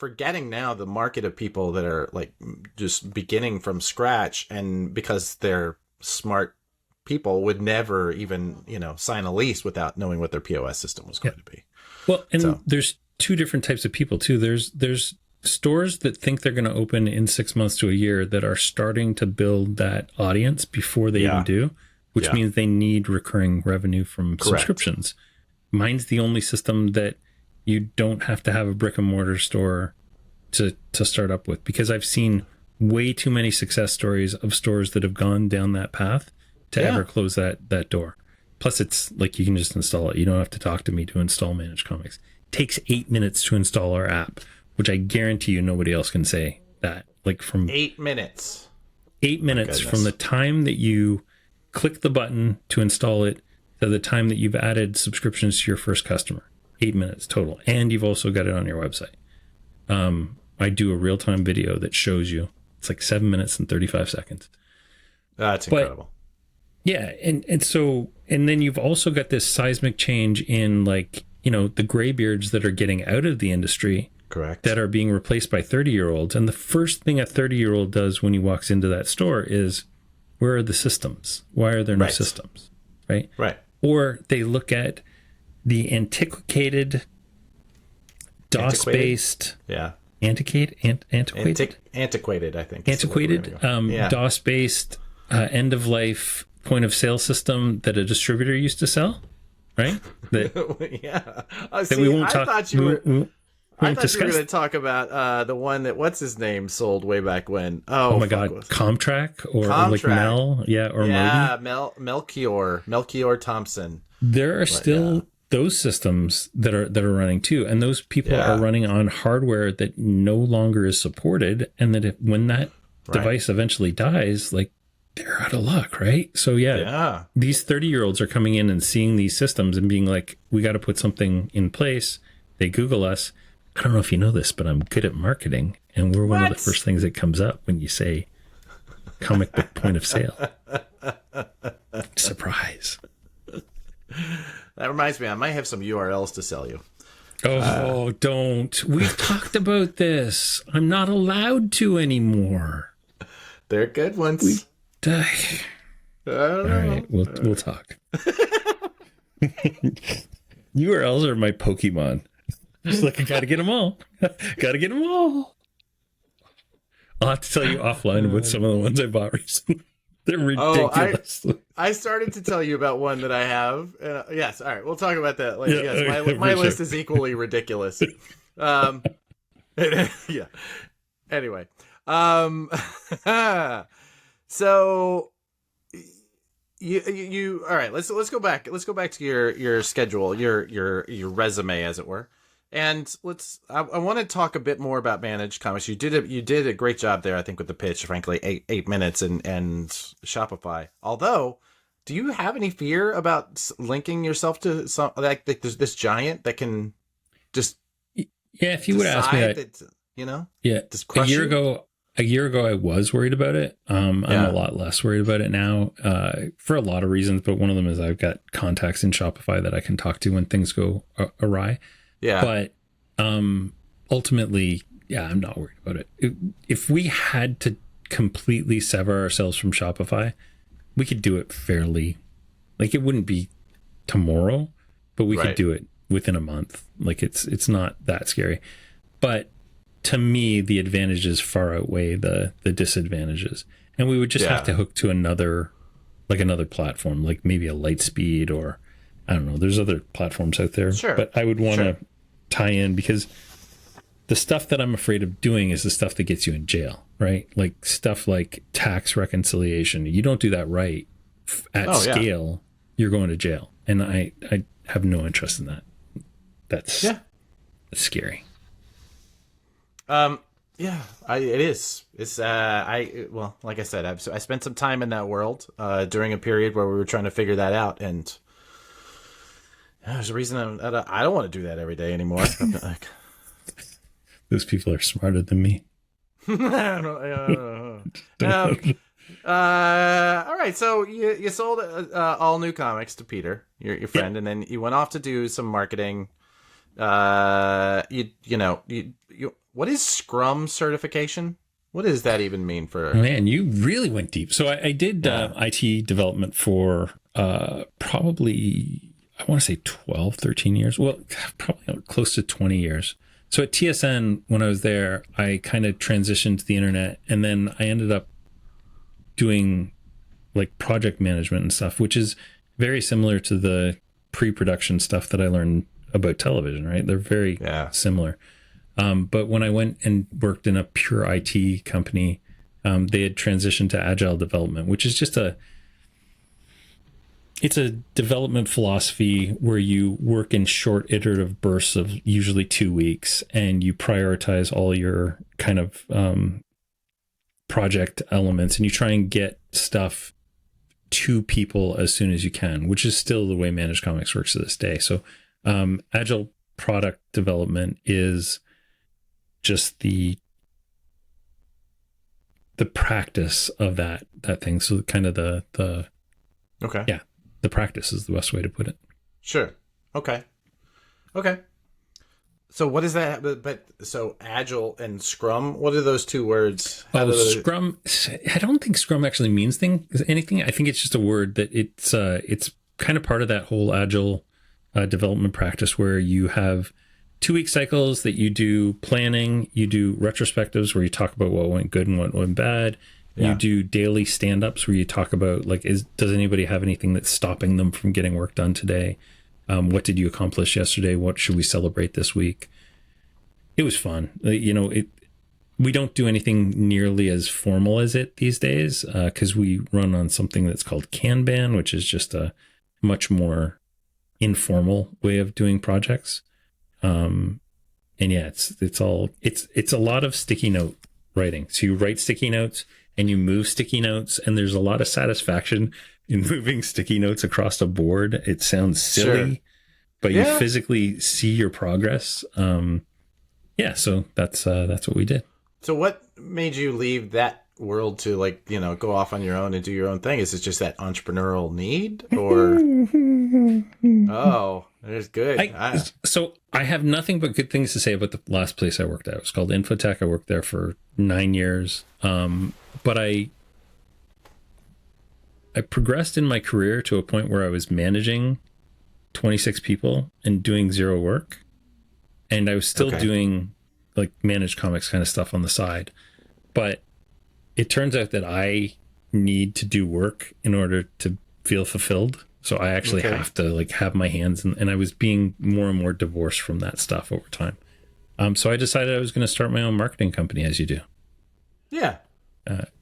forgetting now the market of people that are like just beginning from scratch, and because they're smart people would never even, sign a lease without knowing what their POS system was going to be. Well, and there's two different types of people too. There's stores that think they're going to open in 6 months to a year that are starting to build that audience before they even do, which means they need recurring revenue from subscriptions. Mine's the only system that you don't have to have a brick and mortar store to start up with, because I've seen way too many success stories of stores that have gone down that path to ever close that door. Plus, it's like you can just install it. You don't have to talk to me to install Managed Comics. It takes 8 minutes to install our app, which I guarantee you nobody else can say that. Like from 8 minutes. 8 minutes from the time that you click the button to install it to the time that you've added subscriptions to your first customer. 8 minutes total. And you've also got it on your website. I do a real-time video that shows you. It's like 7 minutes and 35 seconds. That's incredible. Yeah, and then you've also got this seismic change in, like, the graybeards that are getting out of the industry. Correct. That are being replaced by 30-year-olds. And the first thing a 30-year-old does when he walks into that store is, where are the systems? Why are there no systems? Right? Right. Or they look at the antiquated, DOS-based... Yeah. Antiquated, I think. Antiquated, DOS-based, end-of-life point-of-sale system that a distributor used to sell, right? That we won't talk. I thought you were going to talk about the one that what's his name sold way back when. Oh my God, Comtrack or like Mel, Modi. Melchior Thompson. There are still those systems that are running too, and those people are running on hardware that no longer is supported, and that when that device eventually dies, like, they're out of luck, right? So these 30-year-olds are coming in and seeing these systems and being like, we got to put something in place. They Google us. I don't know if you know this, but I'm good at marketing, and we're one of the first things that comes up when you say comic book point of sale. Surprise. That reminds me, I might have some URLs to sell you. Oh, don't. We've talked about this. I'm not allowed to anymore. They're good ones. All right, we'll talk. URLs are my Pokemon. Just like, I gotta get them all. I'll have to tell you offline about some of the ones I bought recently. They're ridiculous. I started to tell you about one that I have. Yes, all right, we'll talk about that later. Yes, my list is equally ridiculous. Yeah. Anyway, so you all right? Let's go back. Let's go back to your schedule, your resume, as it were. And I want to talk a bit more about Managed Comics. You did a great job there, I think, with the pitch, frankly, 8 minutes and Shopify. Although, do you have any fear about linking yourself to some, like there's this giant that can just, if you would ask me that, just crush a year ago, I was worried about it. I'm a lot less worried about it now, for a lot of reasons, but one of them is I've got contacts in Shopify that I can talk to when things go awry. Yeah. But ultimately, I'm not worried about it. If we had to completely sever ourselves from Shopify, we could do it fairly. Like, it wouldn't be tomorrow, but we could do it within a month. Like, it's not that scary. But to me, the advantages far outweigh the disadvantages. And we would just have to hook to another platform, like maybe a Lightspeed, or I don't know. There's other platforms out there. Sure. But I would want to tie in, because the stuff that I'm afraid of doing is the stuff that gets you in jail, right? Like stuff like tax reconciliation. You don't do that right at scale, you're going to jail. And I have no interest in that. That's scary. It is. It's like I said, I spent some time in that world during a period where we were trying to figure that out, and there's a reason I don't want to do that every day anymore. Those people are smarter than me. I don't know. All right, so you sold all new comics to Peter, your friend, and then you went off to do some marketing. You What is Scrum certification? What does that even mean for? Man, you really went deep. So I did IT development for probably, I want to say 12, 13 years. Well, probably close to 20 years. So at TSN, when I was there, I kind of transitioned to the internet, and then I ended up doing like project management and stuff, which is very similar to the pre-production stuff that I learned about television, right? They're very similar. But when I went and worked in a pure IT company, they had transitioned to agile development, which is just it's a development philosophy where you work in short iterative bursts of usually 2 weeks, and you prioritize all your kind of project elements, and you try and get stuff to people as soon as you can, which is still the way Managed Comics works to this day. So agile product development is just the practice of that thing. So kind of the Okay. Yeah, the practice is the best way to put it. Sure. Okay. So what is that? But so Agile and Scrum, what are those two words? Scrum. I don't think Scrum actually means anything. I think it's just a word that it's kind of part of that whole Agile development practice where you have 2-week cycles that you do planning, you do retrospectives where you talk about what went good and what went bad. You do daily stand-ups where you talk about like, does anybody have anything that's stopping them from getting work done today? What did you accomplish yesterday? What should we celebrate this week? It was fun. We don't do anything nearly as formal as it these days because we run on something that's called Kanban, which is just a much more informal way of doing projects. And yeah, it's a lot of sticky note writing. So you write sticky notes and you move sticky notes, and there's a lot of satisfaction in moving sticky notes across a board. It sounds silly, but you physically see your progress. So that's what we did. So what made you leave that world to go off on your own and do your own thing? Is it just that entrepreneurial need, or oh, there's good. So I have nothing but good things to say about the last place I worked at. It was called Infotech. I worked there for 9 years. But I progressed in my career to a point where I was managing 26 people and doing zero work. And I was still doing like Managed Comics kind of stuff on the side. But it turns out that I need to do work in order to feel fulfilled. So I actually have to have my hands in, and I was being more and more divorced from that stuff over time. So I decided I was going to start my own marketing company, as you do. Yeah.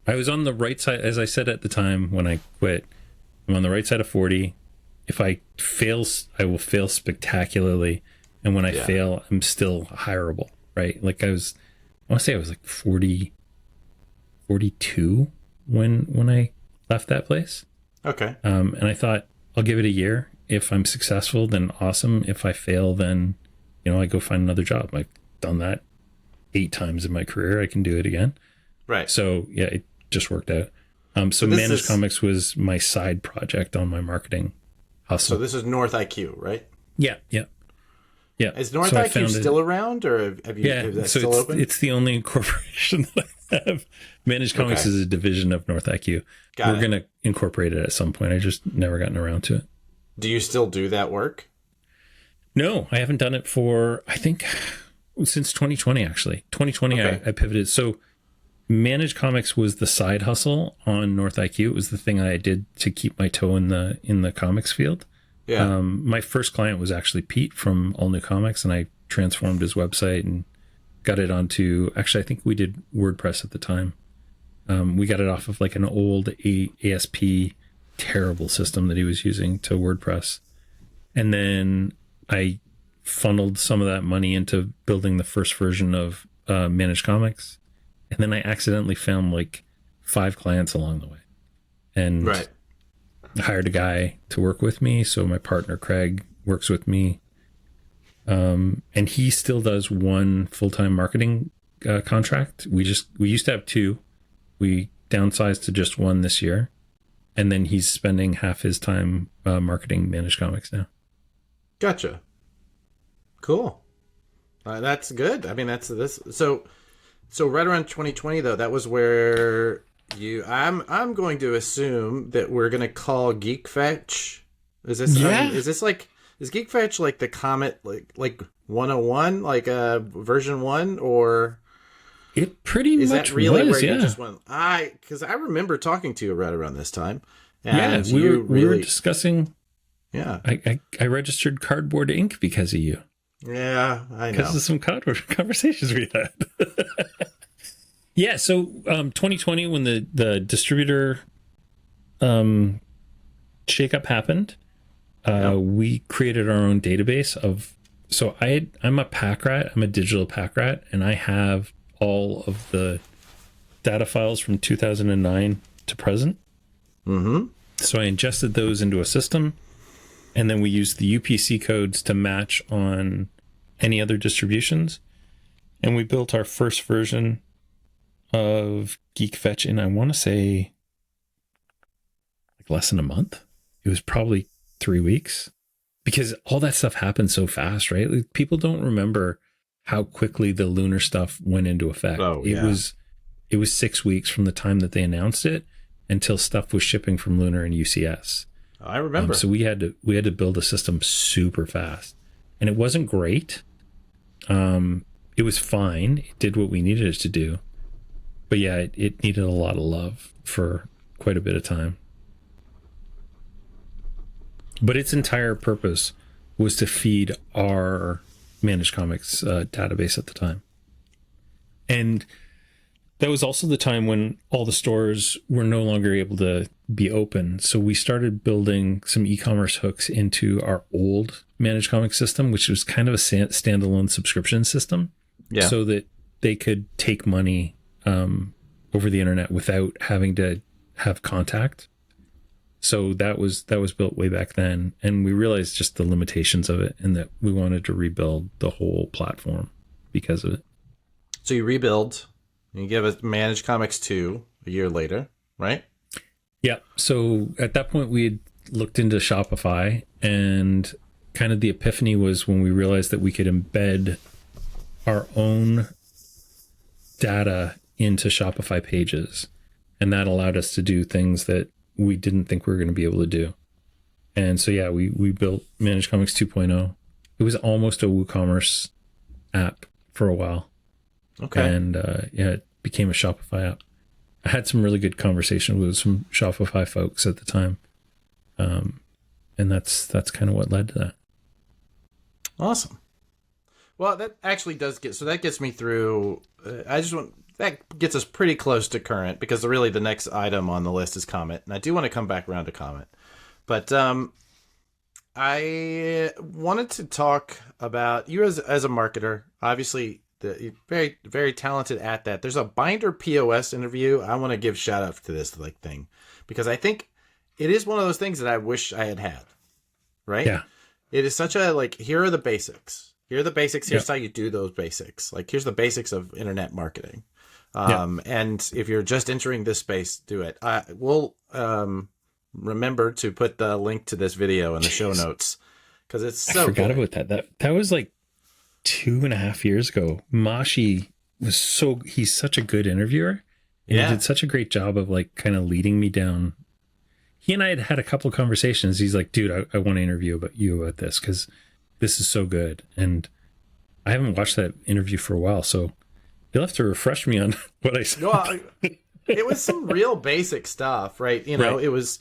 I was on the right side, as I said at the time when I quit, I'm on the right side of 40. If I fail, I will fail spectacularly. And when I fail, I'm still hireable, right? Like I want to say I was like 42 when I left that place. Okay. And I thought, I'll give it a year. If I'm successful, then awesome. If I fail, then, I go find another job. I've done that 8 times in my career. I can do it again. Right. So yeah, it just worked out. So Managed Comics was my side project on my marketing hustle. So this is North IQ, right? Yeah. Is North IQ still around, or have you? Is that still open? It's the only incorporation that I have. Managed Comics is a division of North IQ. We're going to incorporate it at some point. I just never gotten around to it. Do you still do that work? No, I haven't done it for, I think, since 2020, actually. 2020, I pivoted. So Managed Comics was the side hustle on North IQ. It was the thing I did to keep my toe in the comics field. Yeah. My first client was actually Pete from All New Comics, and I transformed his website and got it onto, actually, I think we did WordPress at the time. We got it off of like an old ASP terrible system that he was using to WordPress. And then I funneled some of that money into building the first version of Managed Comics. And then I accidentally found like 5 clients along the way. And I hired a guy to work with me. So my partner, Craig, works with me. And he still does 1 full-time marketing contract. We used to have 2. We downsized to just 1 this year. And then he's spending half his time marketing Managed Comics now. Gotcha. Cool. That's good. I mean, that's this. So right around 2020, though, that was where I'm going to assume that we're going to call Geek Fetch. Is this? Yeah. Is this like? Is Geek Fetch like the Comet, like 101, like version 1, or It pretty is much that really was, where yeah. you just went? Because I remember talking to you right around this time, Yeah, and we were discussing. Yeah, I registered Cardboard Ink because of you. Yeah, I know. Because of some conversations we had. Yeah, so 2020, when the distributor shakeup happened, we created our own database of. So I'm a pack rat. I'm a digital pack rat, and I have all of the data files from 2009 to present. Mm-hmm. So I ingested those into a system, and then we used the UPC codes to match on any other distributions. And we built our first version of Geek Fetch in, I want to say, like less than a month. It was probably 3 weeks, because all that stuff happened so fast, right? Like, people don't remember how quickly the lunar stuff went into effect. Oh, yeah. It was 6 weeks from the time that they announced it until stuff was shipping from Lunar and UCS. I remember. So we had to build a system super fast, and it wasn't great. It was fine. It did what we needed it to do, but yeah, it needed a lot of love for quite a bit of time. But its entire purpose was to feed our Managed Comics database at the time, and that was also the time when all the stores were no longer able to be open. So we started building some e-commerce hooks into our old Managed Comics system, which was kind of a standalone subscription system. Yeah. So that they could take money over the internet without having to have contact. So that was built way back then. And we realized just the limitations of it, and that we wanted to rebuild the whole platform because of it. So you rebuild. You give us Managed Comics 2 a year later, right? Yeah. So at that point, we had looked into Shopify, and kind of the epiphany was when we realized that we could embed our own data into Shopify pages. And that allowed us to do things that we didn't think we were going to be able to do. And so, yeah, we built Managed Comics 2.0. It was almost a WooCommerce app for a while. Okay. And yeah, it became a Shopify app. I had some really good conversations with some Shopify folks at the time. And that's kind of what led to that. Awesome. Well, that actually does that gets me through. That gets us pretty close to current, because really the next item on the list is Comet. And I do want to come back around to Comet. But I wanted to talk about you as a marketer. Obviously, you're very, very talented at that. There's a Binder POS interview. I want to give shout out to this thing, because I think it is one of those things that I wish I had. Right? Yeah. It is such a, here are the basics. Here are the basics. Here's how you do those basics. Here's the basics of internet marketing. And if you're just entering this space, do it. We'll remember to put the link to this video in the show notes, because it's so. I forgot about that. That was like 2.5 years ago. Mashi he's such a good interviewer. And he did such a great job of kind of leading me down. He and I had a couple of conversations. He's like, dude, I want to interview about this, because this is so good. And I haven't watched that interview for a while, so you'll have to refresh me on what I said. Well, it was some real basic stuff, right? Right. It was,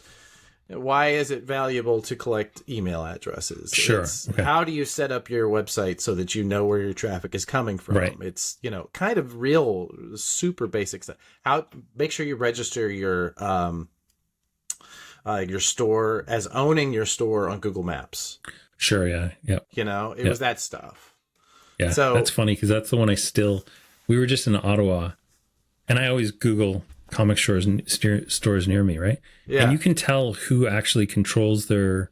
why is it valuable to collect email addresses? Sure. Okay. How do you set up your website so that you know where your traffic is coming from? Right. It's, kind of real, super basic stuff. Make sure you register your store as owning your store on Google Maps. Sure. Yeah. Yep. It was that stuff. Yeah. So that's funny, because that's the one we were just in Ottawa, and I always Google comic stores near me. Right. Yeah. And you can tell who actually controls their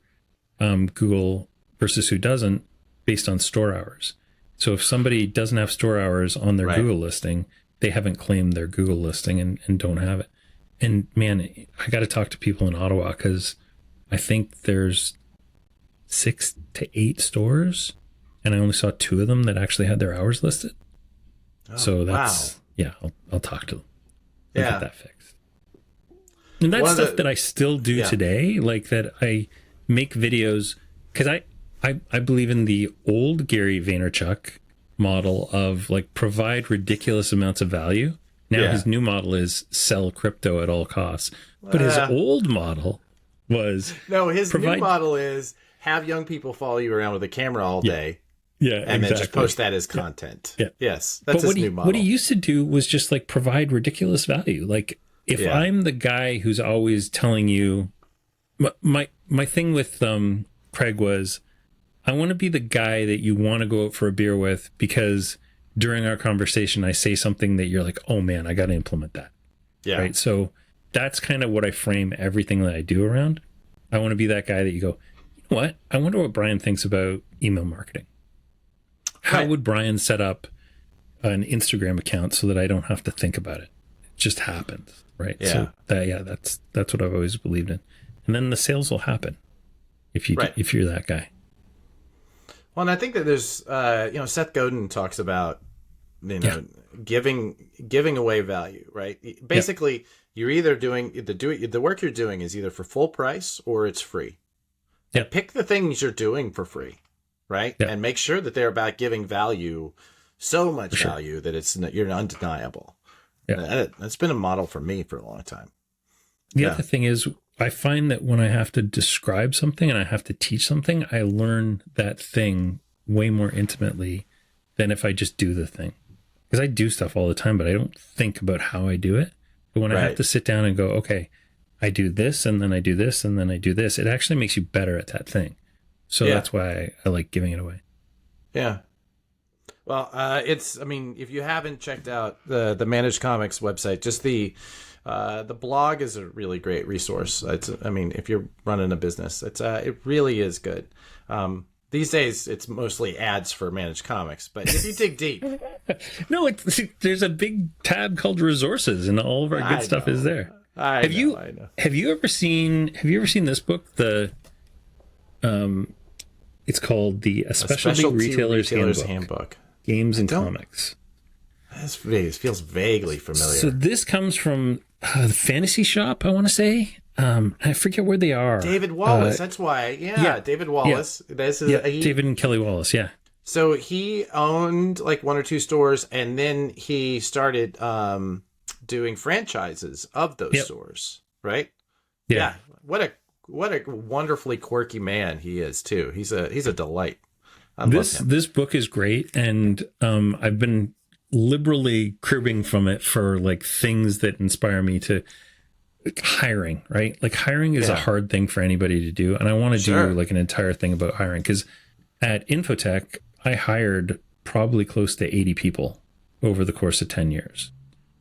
Google versus who doesn't based on store hours. So if somebody doesn't have store hours on their Google listing, they haven't claimed their Google listing and don't have it. And man, I got to talk to people in Ottawa, because I think there's 6 to 8 stores, and I only saw 2 of them that actually had their hours listed. Oh, So that's, I'll talk to them. I'll get that fixed. And that's stuff that I still do today, like that I make videos, because I believe in the old Gary Vaynerchuk model of like provide ridiculous amounts of value. Now his new model is sell crypto at all costs. But his old model was... No, his new model is have young people follow you around with a camera all day. Yeah, and then just post that as content. Yeah. Yes, that's his new model. What he used to do was just like provide ridiculous value. Like if I'm the guy who's always telling you... My thing with Craig was, I want to be the guy that you want to go out for a beer with because during our conversation, I say something that you're like, oh man, I got to implement that. Yeah. Right. So that's kind of what I frame everything that I do around. I want to be that guy that you go, you know what? I wonder what Brian thinks about email marketing. How would Brian set up an Instagram account so that I don't have to think about it? It just happens. Right. Yeah. So that's what I've always believed in. And then the sales will happen if you're that guy. Well, and I think that there's, Seth Godin talks about, giving away value, right? Basically, you're either doing the work you're doing is either for full price or it's free. Yeah. Pick the things you're doing for free, right? Yeah. And make sure that they're about giving value, so much value that you're undeniable. Yeah. That's been a model for me for a long time. The other thing is, I find that when I have to describe something and I have to teach something, I learn that thing way more intimately than if I just do the thing. Because I do stuff all the time, but I don't think about how I do it. But when I have to sit down and go, okay, I do this and then I do this and then I do this, it actually makes you better at that thing. So that's why I like giving it away. Yeah. Well, if you haven't checked out the Managed Comics website, just the blog is a really great resource. If you're running a business, it really is good. These days, it's mostly ads for Managed Comics, but if you dig deep, no, there's a big tab called resources, and all of our good stuff is there. I know. Have you ever seen this book? It's called the Specialty Retailer's Handbook. Games and Comics. This feels vaguely familiar. So this comes from the Fantasy Shop, I want to say. I forget where they are. David Wallace, that's why. Yeah, David Wallace. Yeah. David and Kelly Wallace, yeah. So he owned like 1 or 2 stores, and then he started doing franchises of those stores, right? Yeah. What a wonderfully quirky man he is too. He's a delight. This book is great, and I've been liberally cribbing from it for like things that inspire me to hiring, right? Like hiring is a hard thing for anybody to do. And I want to do like an entire thing about hiring, because at Infotech, I hired probably close to 80 people over the course of 10 years.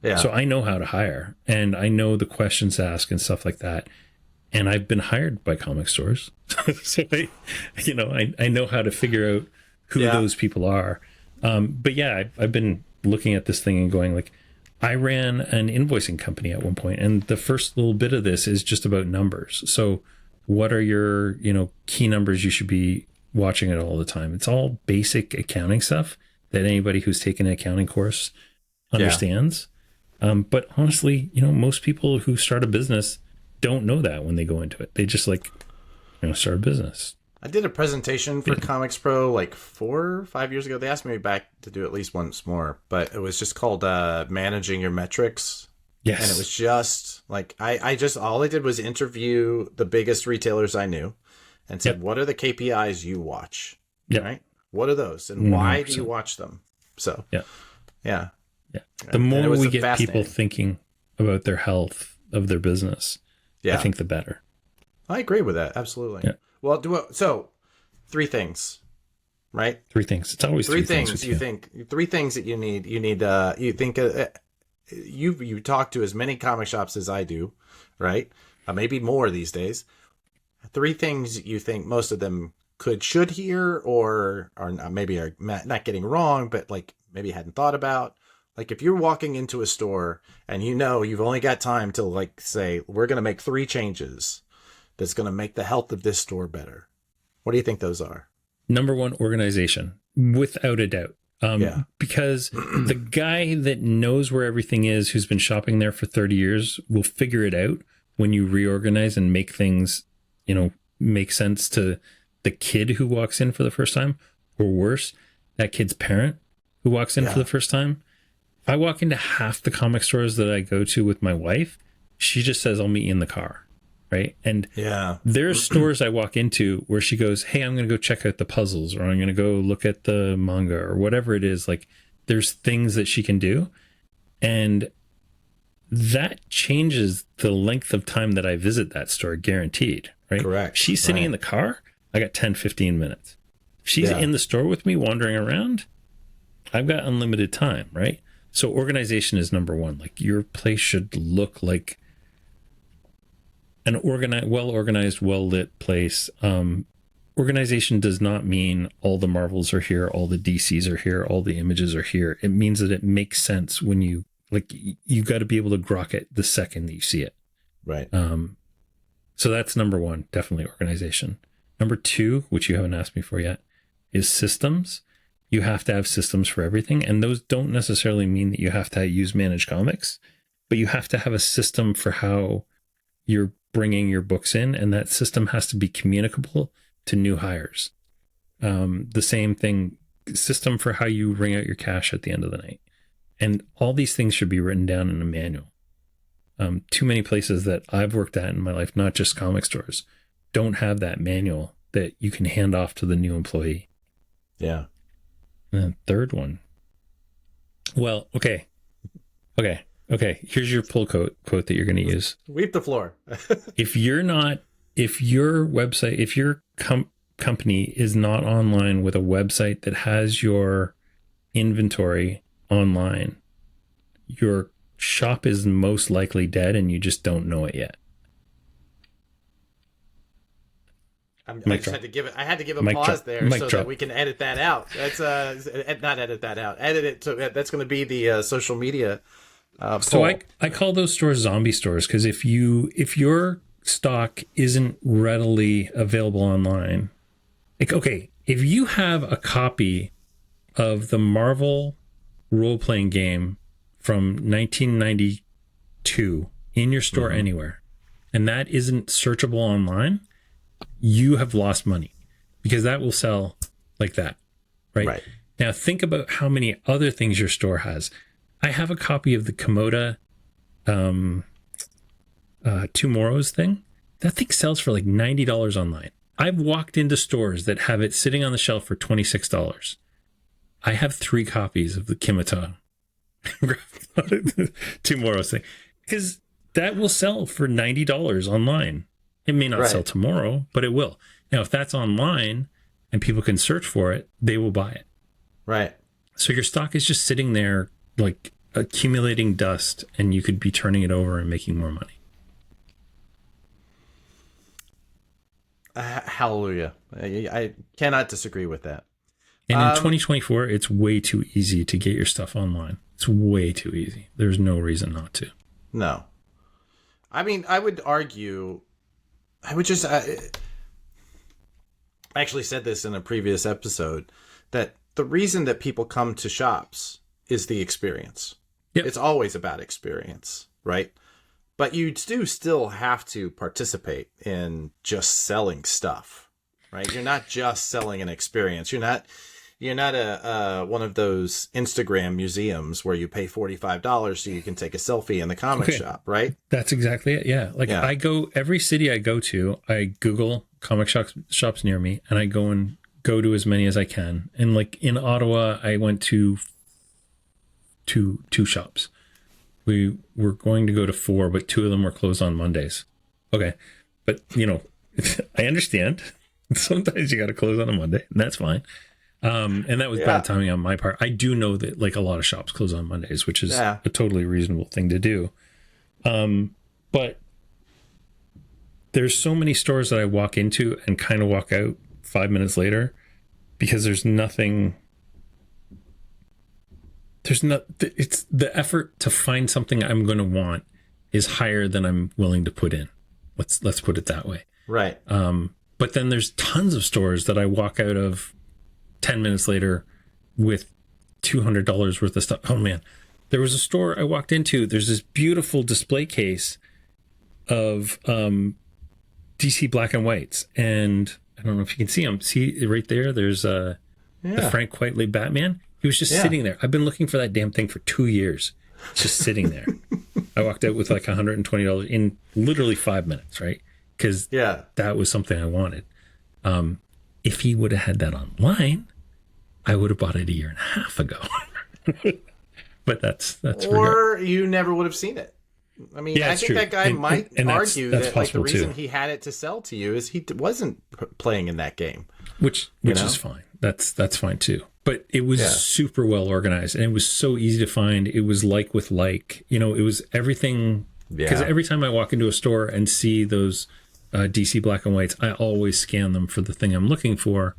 Yeah. So I know how to hire, and I know the questions to ask and stuff like that. And I've been hired by comic stores. So I know how to figure out who those people are. But I've been looking at this thing and going like, I ran an invoicing company at one point, and the first little bit of this is just about numbers. So what are your, key numbers you should be watching it all the time? It's all basic accounting stuff that anybody who's taken an accounting course understands. But honestly, most people who start a business don't know that when they go into it. They just start a business. I did a presentation for Comics Pro like 4 or 5 years ago. They asked me back to do at least once more, but it was just called Managing Your Metrics. Yes. And it was just like, all I did was interview the biggest retailers I knew and said, what are the KPIs you watch? Right? What are those? And why do you watch them? So, yeah. The more we get people thinking about their health of their business, I think the better. I agree with that. Absolutely. Yeah. Well, so 3 things, right? 3 things. It's always 3 things. You think 3 things that you need. You need. You think you talk to as many comic shops as I do, right? Maybe more these days. 3 things you think most of them should hear, or maybe are not getting wrong, but like maybe hadn't thought about. Like if you're walking into a store and you've only got time to like say, we're going to make 3 changes that's going to make the health of this store better. What do you think those are? Number one, organization, without a doubt. Because the guy that knows where everything is, who's been shopping there for 30 years, will figure it out when you reorganize and make things, make sense to the kid who walks in for the first time, or worse, that kid's parent who walks in for the first time. If I walk into half the comic stores that I go to with my wife, she just says, I'll meet you in the car. Right. And there's stores I walk into where she goes, hey, I'm going to go check out the puzzles, or I'm going to go look at the manga, or whatever it is. Like, there's things that she can do. And that changes the length of time that I visit that store, guaranteed. Right. Correct. She's sitting in the car. I got 10, 15 minutes. If she's in the store with me wandering around, I've got unlimited time. Right. So organization is number one. Like, your place should look like an well-organized, well-lit place. Organization does not mean all the Marvels are here, all the DCs are here, all the images are here. It means that it makes sense when you got to be able to grok it the second that you see it. Right. So that's number one, definitely organization. Number two, which you haven't asked me for yet, is systems. You have to have systems for everything. And those don't necessarily mean that you have to use Manage Comics, but you have to have a system for how you're bringing your books in, and that system has to be communicable to new hires. The same thing, system for how you ring out your cash at the end of the night. And all these things should be written down in a manual. Too many places that I've worked at in my life, not just comic stores, don't have that manual that you can hand off to the new employee. Yeah. And then third one. Well, okay. Here's your pull quote that you're going to use. Sweep the floor. If your website, if your company is not online with a website that has your inventory online, your shop is most likely dead and you just don't know it yet. I had to give a pause there so that we can edit that out. That's not edit that out. Edit it. So that's going to be the social media. So I call those stores zombie stores, because if your stock isn't readily available online, if you have a copy of the Marvel role-playing game from 1992 in your store anywhere, and that isn't searchable online, you have lost money, because that will sell like that. Right. Now think about how many other things your store has. I have a copy of the Komoda Tomorrow's thing. That thing sells for like $90 online. I've walked into stores that have it sitting on the shelf for $26. I have 3 copies of the Kimita Tomorrow's thing, because that will sell for $90 online. It may not sell tomorrow, but it will. Now, if that's online and people can search for it, they will buy it. Right. So your stock is just sitting there, like accumulating dust, and you could be turning it over and making more money. Hallelujah. I cannot disagree with that. And in 2024, it's way too easy to get your stuff online. It's way too easy. There's no reason not to. No. I mean, I would argue, I actually said this in a previous episode, that the reason that people come to shops is the experience. Yep. It's always about experience, right? But you do still have to participate in just selling stuff, right? You're not just selling an experience. You're not one of those Instagram museums where you pay $45 so you can take a selfie in the comic shop, right? That's exactly it. Yeah. I go, every city I go to, I Google comic shops near me, and I go to as many as I can. And like in Ottawa, I went to two shops. We were going to go to 4, but 2 of them were closed on Mondays. Okay. But I understand. Sometimes you got to close on a Monday, and that's fine. And that was bad timing on my part. I do know that like a lot of shops close on Mondays, which is a totally reasonable thing to do. But there's so many stores that I walk into and kind of walk out 5 minutes later, because it's the effort to find something I'm going to want is higher than I'm willing to put in. Let's put it that way. Right. But then there's tons of stores that I walk out of 10 minutes later with $200 worth of stuff. Oh man, there was a store I walked into. There's this beautiful display case of DC black and whites, and I don't know if you can see them. See right there? There's the Frank Whiteley Batman. He was just sitting there. I've been looking for that damn thing for 2 years. It's just sitting there. I walked out with like $120 in literally 5 minutes, right? Because that was something I wanted. If he would have had that online, I would have bought it a year and a half ago. But that's or you never would have seen it. I mean, I think that guy might argue that like the reason he had it to sell to you is he wasn't playing in that game, which is fine. That's fine too. But it was super well organized, and it was so easy to find. It was like with like, it was everything. Because every time I walk into a store and see those DC black and whites, I always scan them for the thing I'm looking for.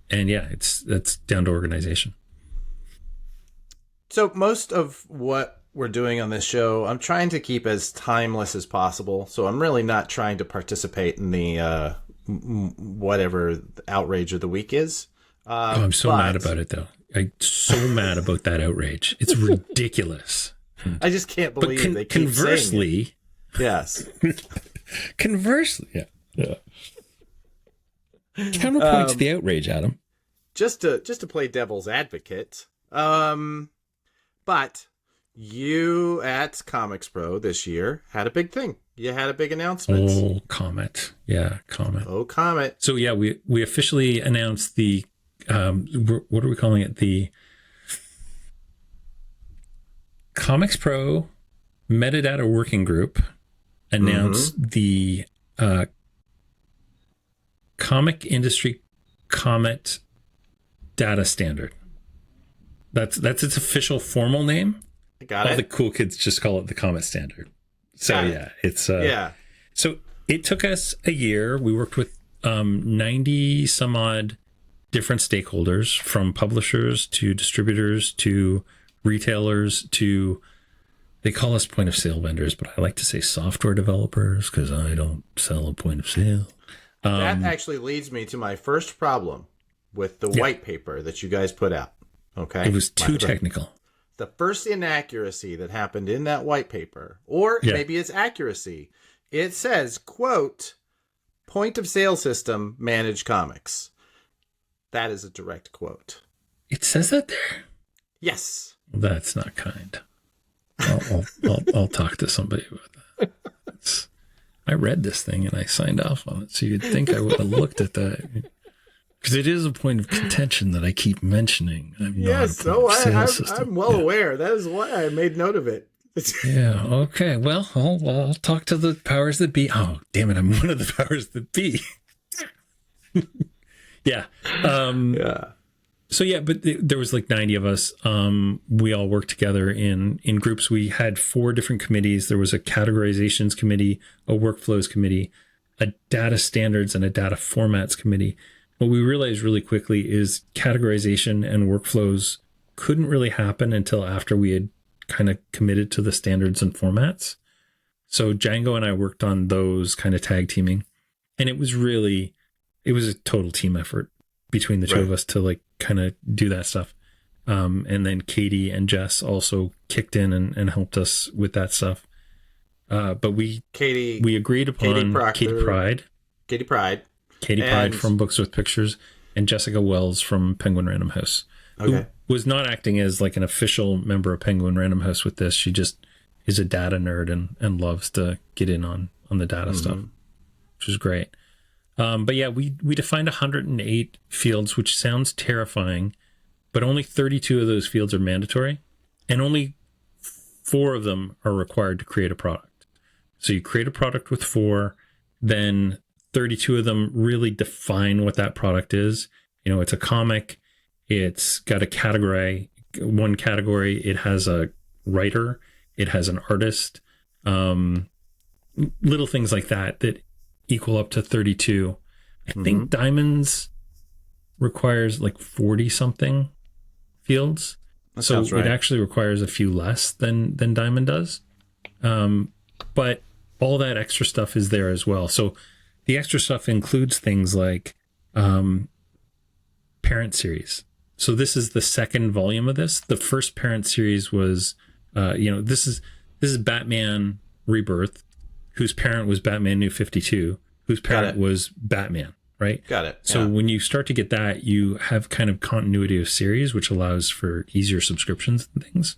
And that's down to organization. So most of what we're doing on this show, I'm trying to keep as timeless as possible. So I'm really not trying to participate in the whatever outrage of the week is. I'm so mad about it, though. I'm so mad about that outrage. It's ridiculous. I just can't believe they keep saying it. Yes. Conversely, yeah. Counterpoint to the outrage, Adam. Just to play devil's advocate, but you at Comics Pro this year had a big thing. You had a big announcement. Oh, Comet. Yeah, Comet. Oh, Comet. So yeah, we officially announced the what are we calling it? The Comics Pro Metadata Working Group announced the comic industry Comet data standard. That's its official formal name. Got it. All the cool kids just call it the Comet standard. So it's So it took us a year. We worked with 90 some odd different stakeholders, from publishers to distributors to retailers to, they call us point of sale vendors, but I like to say software developers because I don't sell a point of sale. That actually leads me to my first problem with the white paper that you guys put out. Okay. It was too technical. The first inaccuracy that happened in that white paper, or maybe it's accuracy, it says, quote, point of sale system manage comics. That is a direct quote. It says that there? Yes. That's not kind. I'll talk to somebody about that. I read this thing and I signed off on it, so you'd think I would have looked at that. Because it is a point of contention that I keep mentioning. I'm well aware. That is why I made note of it. Yeah, okay. Well, I'll talk to the powers that be. Oh, damn it, I'm one of the powers that be. Yeah. So yeah, but there was like 90 of us. We all worked together in groups. We had 4 different committees. There was a categorizations committee, a workflows committee, a data standards, and a data formats committee. What we realized really quickly is categorization and workflows couldn't really happen until after we had kind of committed to the standards and formats. So Django and I worked on those, kind of tag teaming, and it was a total team effort between the two of us to like kind of do that stuff. And then Katie and Jess also kicked in and helped us with that stuff. But we agreed upon Katie Pride from Books with Pictures, and Jessica Wells from Penguin Random House, who was not acting as like an official member of Penguin Random House with this. She just is a data nerd and loves to get in on the data stuff, which is great. But yeah, we defined 108 fields, which sounds terrifying, but only 32 of those fields are mandatory, and only 4 of them are required to create a product. So you create a product with 4, then 32 of them really define what that product is. It's a comic. It's got a category, one category. It has a writer. It has an artist. Little things like that equal up to 32. I think Diamonds requires like 40 something fields. That so right. It actually requires a few less than Diamond does. But all that extra stuff is there as well. So the extra stuff includes things like parent series. So this is the second volume of this. The first parent series was, this is Batman Rebirth, whose parent was Batman New 52, whose parent was Batman, right? Got it. So when you start to get that, you have kind of continuity of series, which allows for easier subscriptions and things.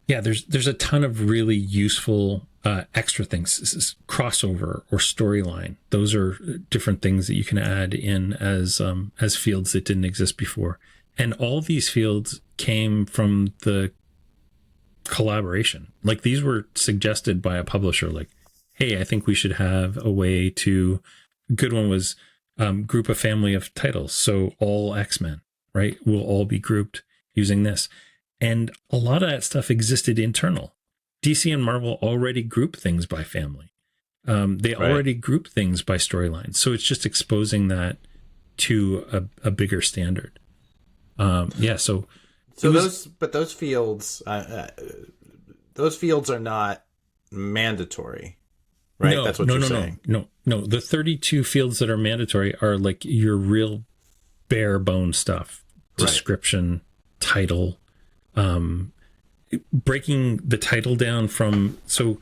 There's a ton of really useful extra things. This is crossover or storyline. Those are different things that you can add in as fields that didn't exist before. And all these fields came from the collaboration. Like, these were suggested by a publisher, like, hey, I think we should have a way to, good one was group a family of titles. So all X-Men, right, will all be grouped using this. And a lot of that stuff existed internal. DC and Marvel already group things by family. They already group things by storyline. So it's just exposing that to a bigger standard. So those fields are not mandatory, right? No, That's what you're saying. No. The 32 fields that are mandatory are like your real bare bone stuff. Description, title, breaking the title down from, so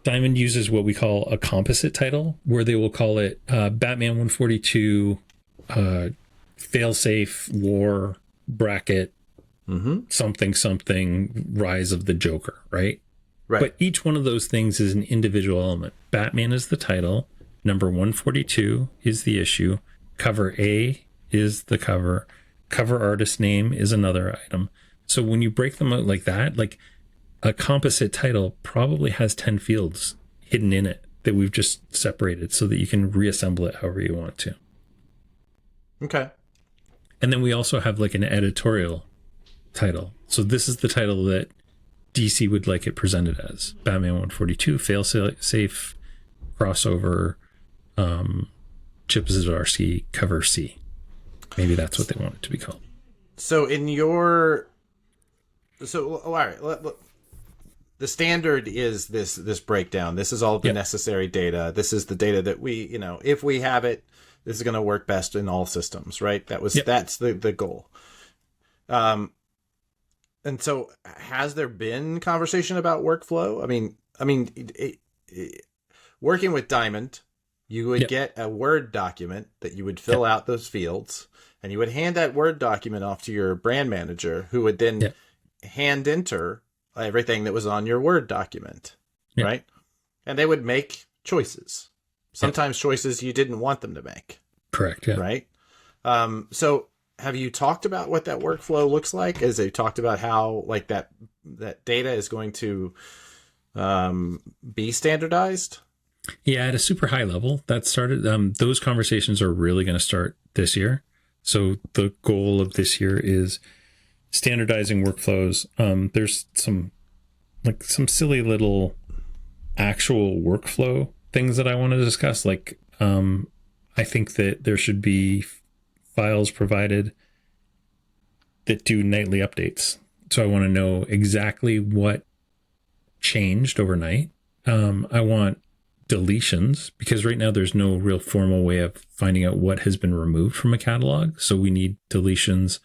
Diamond uses what we call a composite title, where they will call it Batman 142 failsafe war bracket something Rise of the Joker, right? But each one of those things is an individual element. Batman is the title, number 142 is the issue, cover A is the cover artist name is another item. So when you break them out like that, like a composite title probably has 10 fields hidden in it that we've just separated so that you can reassemble it however you want to. Okay. And then we also have like an editorial title. So this is the title that DC would like it presented as. Batman 142, fail-safe, crossover, Chip Zdarsky, cover C. Maybe that's what they want it to be called. So all right, the standard is this breakdown. This is all the necessary data. This is the data that we, if we have it, this is going to work best in all systems, right? That's the goal. And so has there been conversation about workflow? I mean, working with Diamond, you would get a Word document that you would fill out those fields, and you would hand that Word document off to your brand manager, who would then hand enter everything that was on your Word document, right? And they would make choices. Sometimes choices you didn't want them to make. Correct, yeah. Right? So have you talked about what that workflow looks like? Has they talked about how like that data is going to be standardized? Yeah, at a super high level, that started. Those conversations are really going to start this year. So the goal of this year is standardizing workflows. There's some silly little actual workflow things that I want to discuss. Like, I think that there should be files provided that do nightly updates. So I want to know exactly what changed overnight. I want deletions, because right now there's no real formal way of finding out what has been removed from a catalog. So we need deletions.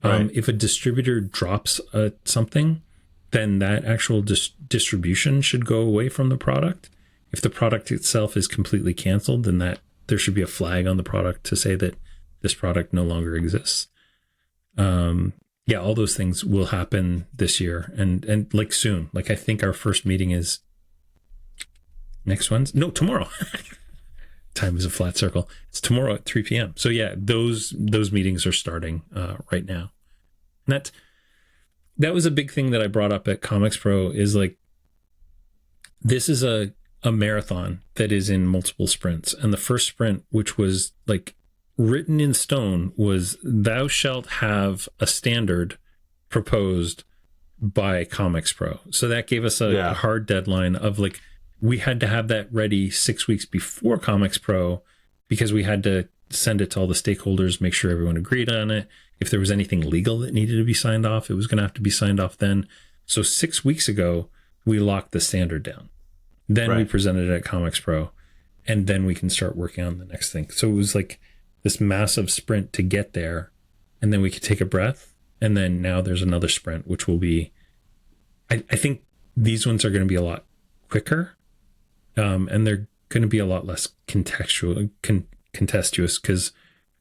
If a distributor drops something, then that actual distribution should go away from the product. If the product itself is completely canceled, then that there should be a flag on the product to say that this product no longer exists. All those things will happen this year and like soon. Like, I think our first meeting is next Wednesday. No, tomorrow. Time is a flat circle. It's tomorrow at 3 p.m. So yeah, those meetings are starting right now. And that was a big thing that I brought up at Comics Pro, is like, this is a marathon that is in multiple sprints. And the first sprint, which was like written in stone, was thou shalt have a standard proposed by Comics Pro. So that gave us a hard deadline of like, we had to have that ready 6 weeks before Comics Pro, because we had to send it to all the stakeholders, make sure everyone agreed on it. If there was anything legal that needed to be signed off, it was going to have to be signed off then. So 6 weeks ago, we locked the standard down. Then we presented it at Comics Pro. and then we can start working on the next thing. So it was like this massive sprint to get there, and then we could take a breath, and then now there's another sprint, which will be, I think these ones are going to be a lot quicker, and they're going to be a lot less contestuous, because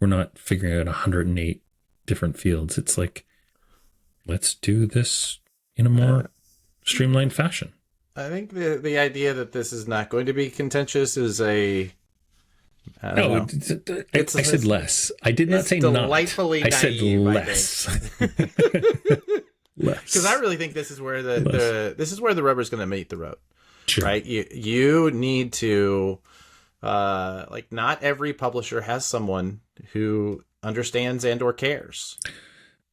we're not figuring out 108 different fields. It's like, let's do this in a more streamlined fashion. I think the idea that this is not going to be contentious is I said less. I did not say delightfully not. I said naive, less. Less. Because I really think this is where the rubber's going to meet the road. Sure. Right? You need to, not every publisher has someone who understands and or cares.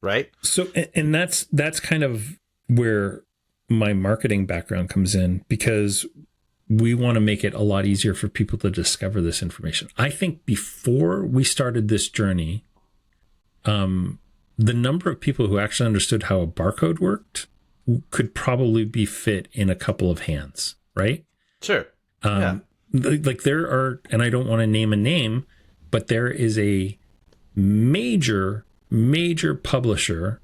Right? So, and that's kind of where my marketing background comes in, because we want to make it a lot easier for people to discover this information. I think before we started this journey, the number of people who actually understood how a barcode worked could probably be fit in a couple of hands, right? Sure. Like there are, and I don't want to name a name, but there is a major publisher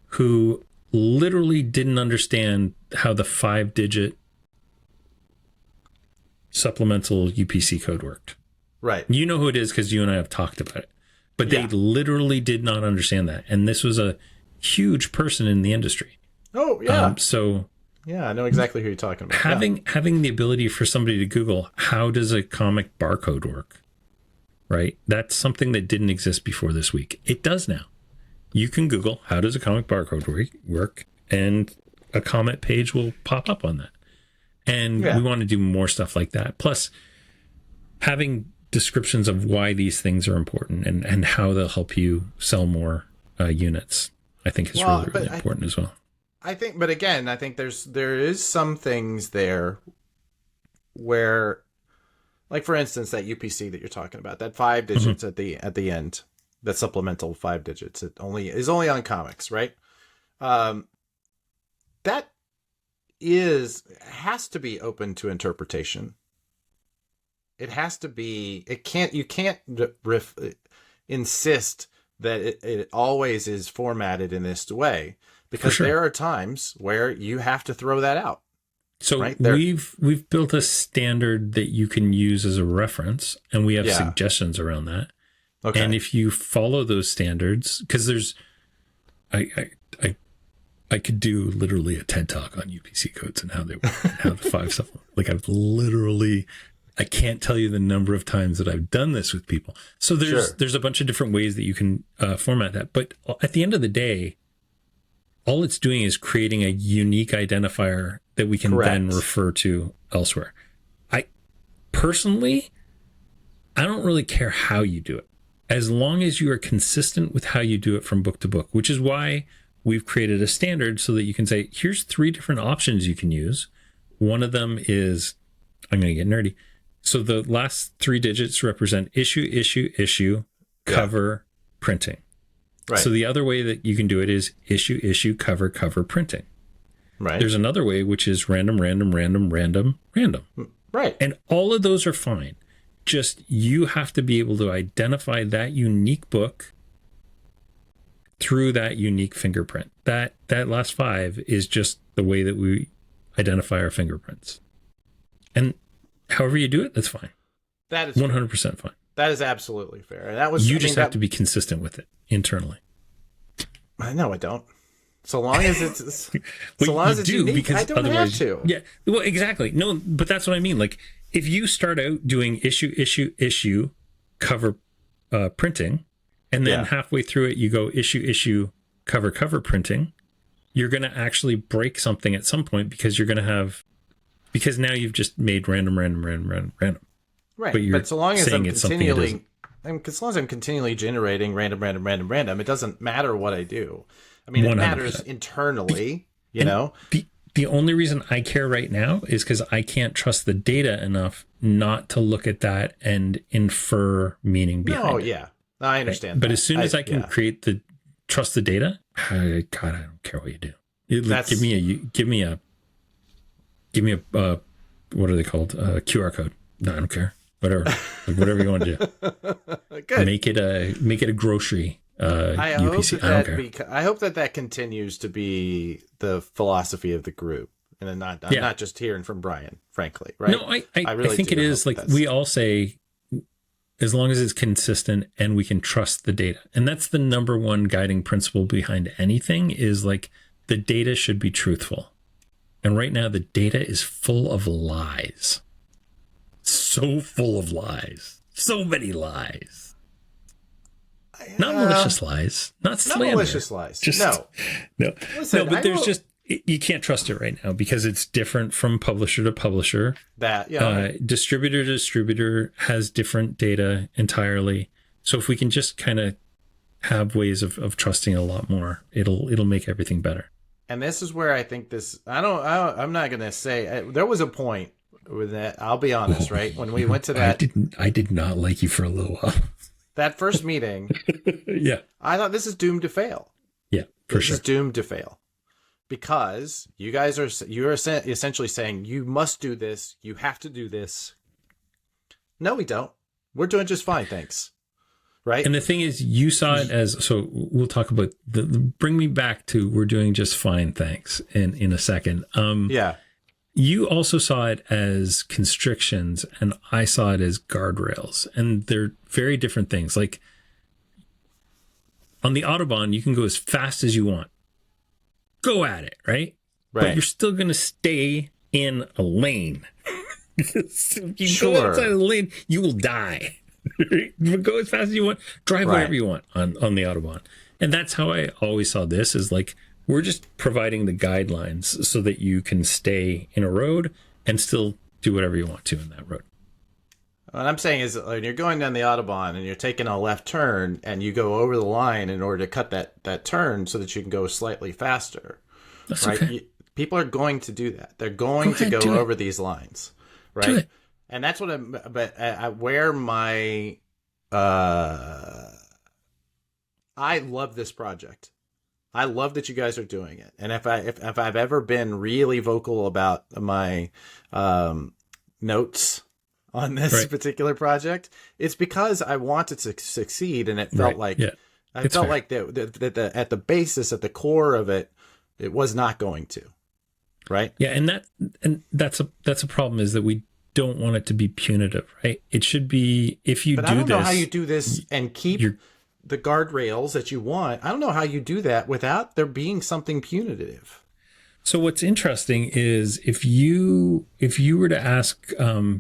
who literally didn't understand how the 5-digit supplemental UPC code worked. Right. You know who it is because you and I have talked about it. But they literally did not understand that. And this was a huge person in the industry. Oh, yeah. Yeah, I know exactly who you're talking about. Having the ability for somebody to Google, how does a comic barcode work? Right? That's something that didn't exist before this week. It does now. You can Google, how does a comic barcode work? And a comment page will pop up on that. And we want to do more stuff like that. Plus, having descriptions of why these things are important and how they'll help you sell more units, I think is really important as well. I think there is some things there where, like for instance, that UPC that you're talking about, that 5 digits at the end, that supplemental 5 digits, it is only on comics, right? That has to be open to interpretation. It has to be. You can't insist that it always is formatted in this way, because there are times where you have to throw that out. So right? we've built a standard that you can use as a reference, and we have suggestions around that. Okay. And if you follow those standards, because there's, I could do literally a TED talk on UPC codes and how they work, and how the 5 stuff. Like I can't tell you the number of times that I've done this with people. So there's a bunch of different ways that you can format that. But at the end of the day, all it's doing is creating a unique identifier that we can then refer to elsewhere. I personally don't really care how you do it, as long as you are consistent with how you do it from book to book, which is why we've created a standard so that you can say, here's 3 different options you can use. One of them is, I'm going to get nerdy. So the last 3 digits represent issue, cover, printing. Right. So the other way that you can do it is issue, cover, printing. Right. There's another way, which is random. Right. And all of those are fine. Just you have to be able to identify that unique book through that unique fingerprint. That last 5 is just the way that we identify our fingerprints. And however you do it, that's fine. That is 100% fine. That is absolutely fair. And that was you just have to be consistent with it internally. No, I don't. So long as it's unique, because I don't have to. Yeah, well, exactly. No, but that's what I mean. Like, if you start out doing issue, cover, printing, and then halfway through it you go issue, cover, printing, you're going to actually break something at some point, because you're going to have, because now you've just made random. Right. But so long as I'm continually generating random, it doesn't matter what I do. I mean, 100%. It matters internally, you know? The only reason I care right now is because I can't trust the data enough not to look at that and infer meaning behind it. Oh, yeah. I understand. Right? But as soon as I can trust the data, I don't care what you do. Give me a what are they called? QR code. No, I don't care. whatever, like whatever you want to do. Good. Make it a grocery UPC. I don't care. I hope that continues to be the philosophy of the group, and I'm not just hearing from Brian, frankly, right? No, I think it is like we all say, as long as it's consistent and we can trust the data. And that's the number one guiding principle behind anything, is like the data should be truthful. And right now the data is full of lies. So full of lies. So many lies. Not malicious lies. Not slander. Not malicious lies. No. Listen, but there's just, you can't trust it right now because it's different from publisher to publisher. Distributor to distributor has different data entirely. So if we can just kind of have ways of trusting a lot more, it'll make everything better. And this is where I think this, I'm not going to say, there was a point with that. I'll be honest, right? When we went to that. I did not like you for a little while. That first meeting. Yeah. I thought this is doomed to fail. Yeah, for sure. This is doomed to fail. Because you're essentially saying, you must do this. You have to do this. No, we don't. We're doing just fine, thanks. Right. And the thing is, you saw it as, so we'll talk about bring me back to we're doing just fine, thanks, in a second. Yeah. You also saw it as constrictions, and I saw it as guardrails, and they're very different things. Like on the Autobahn, you can go as fast as you want. Go at it, right? But you're still going to stay in a lane. If you go outside of the lane, you will die. Go as fast as you want. Drive wherever you want on the Autobahn. And that's how I always saw this, is like, we're just providing the guidelines so that you can stay in a road and still do whatever you want to in that road. What I'm saying is, when you're going down the Autobahn and you're taking a left turn and you go over the line in order to cut that turn so that you can go slightly faster, that's right? Okay. People are going to do that. They're going to go over these lines, right? And that's what where my, I love this project. I love that you guys are doing it. And if I've ever been really vocal about my notes on this particular project, it's because I wanted to succeed, and it felt like I felt like that at the basis, at the core of it, it was not going to, right? Yeah, and that's a problem, is that we don't want it to be punitive, right? It should be, if you but do this, I don't know how you do this and keep the guardrails that you want. I don't know how you do that without there being something punitive. So what's interesting is if you were to ask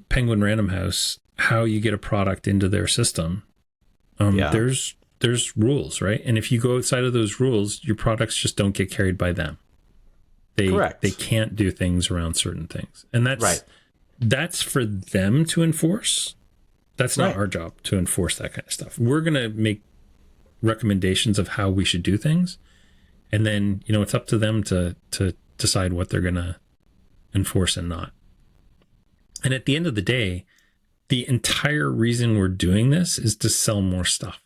Penguin Random House how you get a product into their system, there's rules, right? And if you go outside of those rules, your products just don't get carried by them. They can't do things around certain things, and that's for them to enforce. That's not our job to enforce that kind of stuff. We're gonna make recommendations of how we should do things, and then it's up to them to decide what they're going to enforce and not. And at the end of the day, the entire reason we're doing this is to sell more stuff.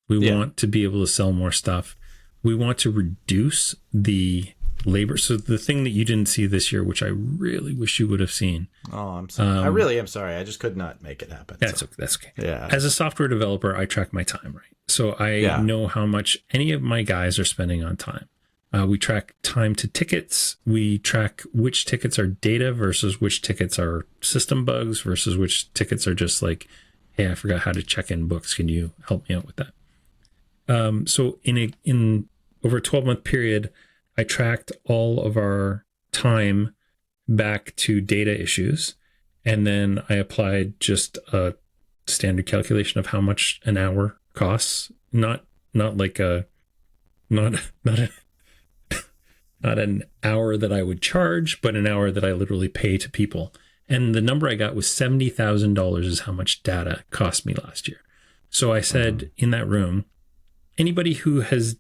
We want to be able to sell more stuff. We want to reduce the labor. So the thing that you didn't see this year, which I really wish you would have seen. Oh, I'm sorry. I really am sorry. I just could not make it happen. That's okay. Yeah. As a software developer, I track my time, right? So I know how much any of my guys are spending on time. We track time to tickets. We track which tickets are data versus which tickets are system bugs versus which tickets are just like, hey, I forgot how to check in books. Can you help me out with that? So in over a 12-month period, I tracked all of our time back to data issues. And then I applied just a standard calculation of how much an hour costs. Not an hour that I would charge, but an hour that I literally pay to people. And the number I got was $70,000 is how much data cost me last year. So I said in that room, anybody who has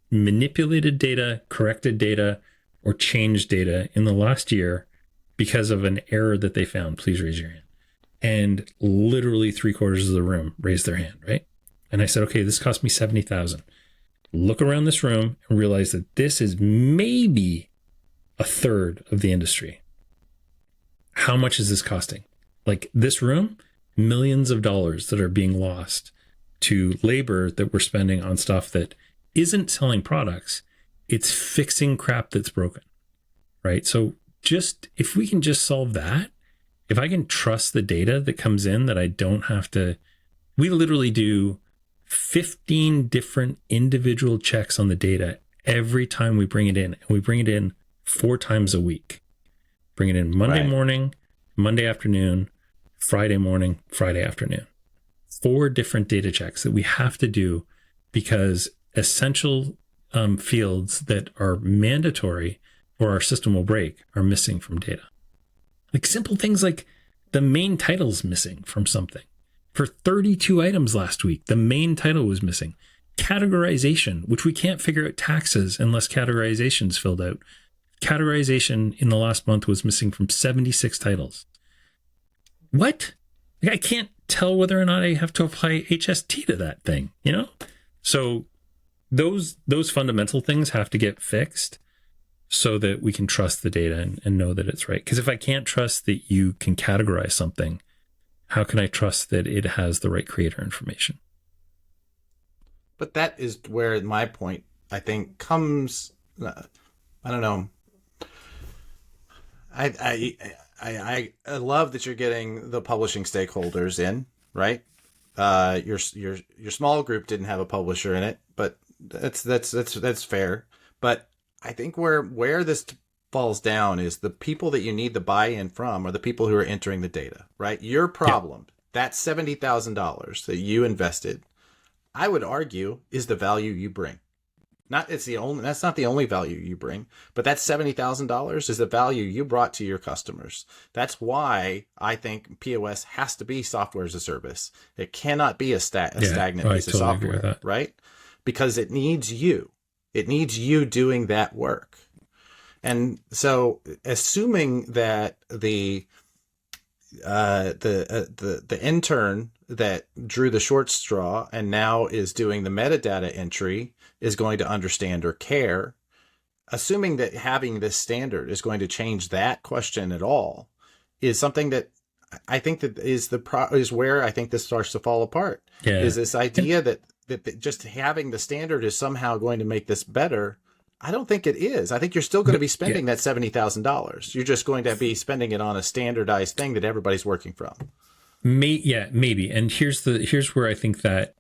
manipulated data, corrected data, or changed data in the last year because of an error that they found, please raise your hand. And literally 3/4 of the room raised their hand, right? And I said, okay, this cost me $70,000. Look around this room and realize that this is maybe a third of the industry. How much is this costing? Like this room millions of dollars that are being lost to labor that we're spending on stuff that isn't selling products. It's fixing crap that's broken, right? So just if we can just solve that, if I can trust the data that comes in, that I don't have to, we literally do 15 different individual checks on the data every time we bring it in. And we bring it in 4 times a week. Bring it in Monday morning, Monday afternoon, Friday morning, Friday afternoon. 4 different data checks that we have to do because essential fields that are mandatory or our system will break are missing from data. Like simple things like the main title's missing from something. For 32 items last week, the main title was missing. Categorization, which we can't figure out taxes unless categorization's filled out. Categorization in the last month was missing from 76 titles. What? Like, I can't tell whether or not I have to apply HST to that thing, you know? So those fundamental things have to get fixed so that we can trust the data and know that it's right. Because if I can't trust that you can categorize something, how can I trust that it has the right creator information? But that is where my point, I think, comes. I don't know. I love that you're getting the publishing stakeholders in, right? Your small group didn't have a publisher in it, but that's fair. But I think where this falls down is the people that you need the buy-in from are the people who are entering the data, right? Your problem, that $70,000 that you invested, I would argue is the value you bring. That's not the only value you bring, but that $70,000 is the value you brought to your customers. That's why I think POS has to be software as a service. It cannot be a stagnant piece of software, right? Because it needs you. It needs you doing that work. And so, assuming that the intern that drew the short straw and now is doing the metadata entry is going to understand or care, assuming that having this standard is going to change that question at all, is something that I think that is where I think this starts to fall apart. Yeah. Is this idea that just having the standard is somehow going to make this better? I don't think it is. I think you're still going to be spending that $70,000. You're just going to be spending it on a standardized thing that everybody's working from. Maybe. And here's where I think that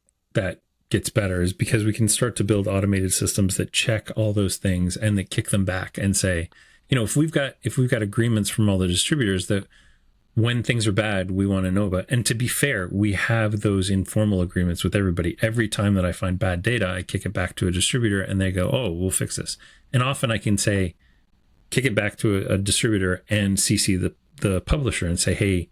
gets better is because we can start to build automated systems that check all those things and that kick them back and say, if we've got agreements from all the distributors that when things are bad, we want to know about. And to be fair, we have those informal agreements with everybody. Every time that I find bad data, I kick it back to a distributor and they go, oh, we'll fix this. And often I can say, kick it back to a distributor and CC the publisher and say, hey,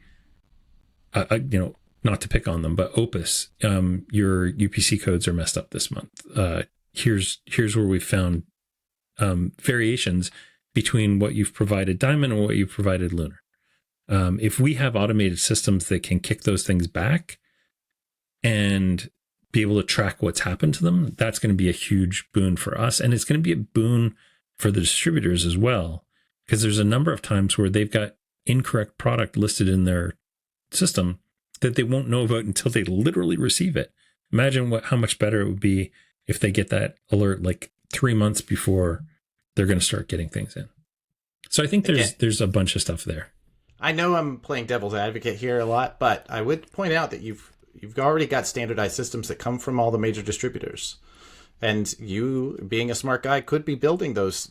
not to pick on them, but Opus, your UPC codes are messed up this month. Here's where we found variations between what you've provided Diamond and what you've provided Lunar. If we have automated systems that can kick those things back and be able to track what's happened to them, that's going to be a huge boon for us. And it's going to be a boon for the distributors as well, because there's a number of times where they've got incorrect product listed in their system that they won't know about until they literally receive it. Imagine how much better it would be if they get that alert like 3 months before they're going to start getting things in. So I think there's a bunch of stuff there. I know I'm playing devil's advocate here a lot, but I would point out that you've already got standardized systems that come from all the major distributors. And you, being a smart guy, could be building those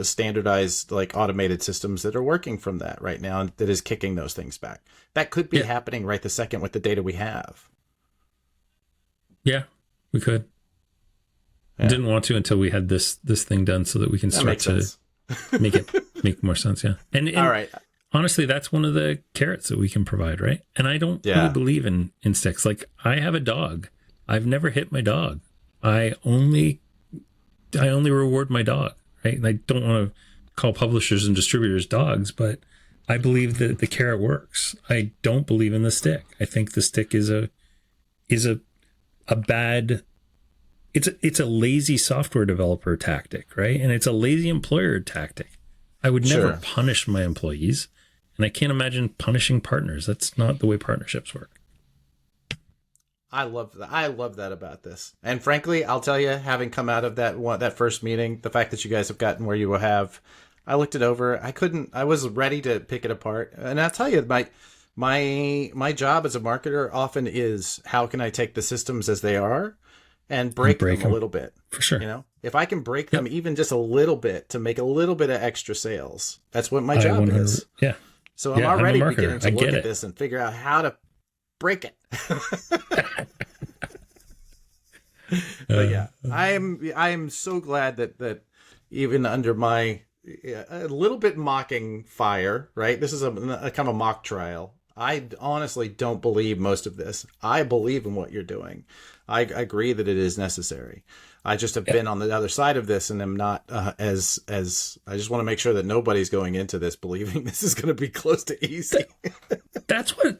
standardized, like, automated systems that are working from that right now and that is kicking those things back. That could be happening right this second with the data we have. Yeah, we could. Yeah. Didn't want to until we had this thing done so that we can start to make more sense. Yeah. And all right. Honestly, that's one of the carrots that we can provide, right? And I don't really believe in sticks. Like, I have a dog. I've never hit my dog. I only reward my dog, right? And I don't want to call publishers and distributors dogs, but I believe that the carrot works. I don't believe in the stick. I think the stick is a bad. It's a lazy software developer tactic, right? And it's a lazy employer tactic. I would never punish my employees And I can't imagine punishing partners. That's not the way partnerships work. I love that. I love that about this. And frankly, I'll tell you, having come out of that first meeting, the fact that you guys have gotten where you have, I looked it over. I was ready to pick it apart. And I'll tell you, my job as a marketer often is, how can I take the systems as they are and break them a little bit? For sure. You know, if I can break them even just a little bit to make a little bit of extra sales, that's what my job is. Yeah. So I'm already beginning to look at this and figure out how to break it. But yeah, I am so glad that even under my a little bit mocking fire, right? This is a kind of a mock trial. I honestly don't believe most of this. I believe in what you're doing. I agree that it is necessary. I just have been on the other side of this, and am not as I just want to make sure that nobody's going into this believing this is going to be close to easy. That's what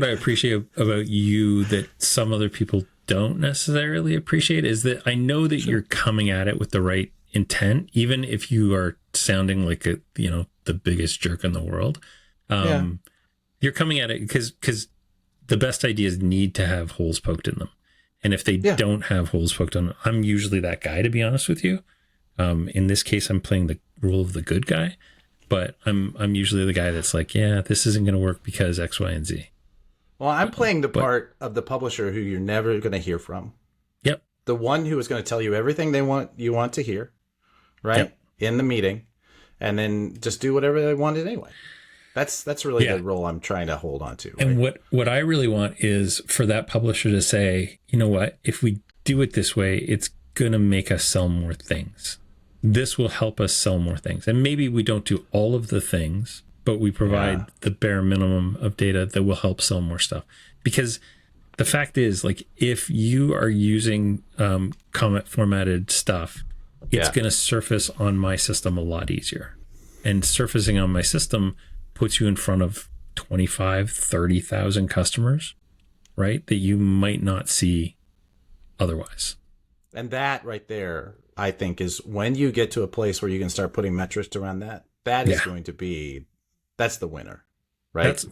I appreciate about you that some other people don't necessarily appreciate, is that I know that you're coming at it with the right intent, even if you are sounding like the biggest jerk in the world. You're coming at it because the best ideas need to have holes poked in them. And if they don't have holes poked on them, I'm usually that guy, to be honest with you. In this case, I'm playing the role of the good guy, but I'm usually the guy that's like, yeah, this isn't going to work because X, Y, and Z. Well, I'm playing the part of the publisher who you're never going to hear from. Yep. The one who is going to tell you everything you want to hear, right? Yep. In the meeting, and then just do whatever they wanted anyway. That's really the role I'm trying to hold on to. Right? And what I really want is for that publisher to say, you know what, if we do it this way, it's going to make us sell more things. This will help us sell more things. And maybe we don't do all of the things, but we provide the bare minimum of data that will help sell more stuff. Because the fact is, like, if you are using comment formatted stuff, it's going to surface on my system a lot easier. And surfacing on my system puts you in front of 25, 30,000 customers, right? That you might not see otherwise. And that right there, I think, is when you get to a place where you can start putting metrics around that, that is going to be, that's the winner, right?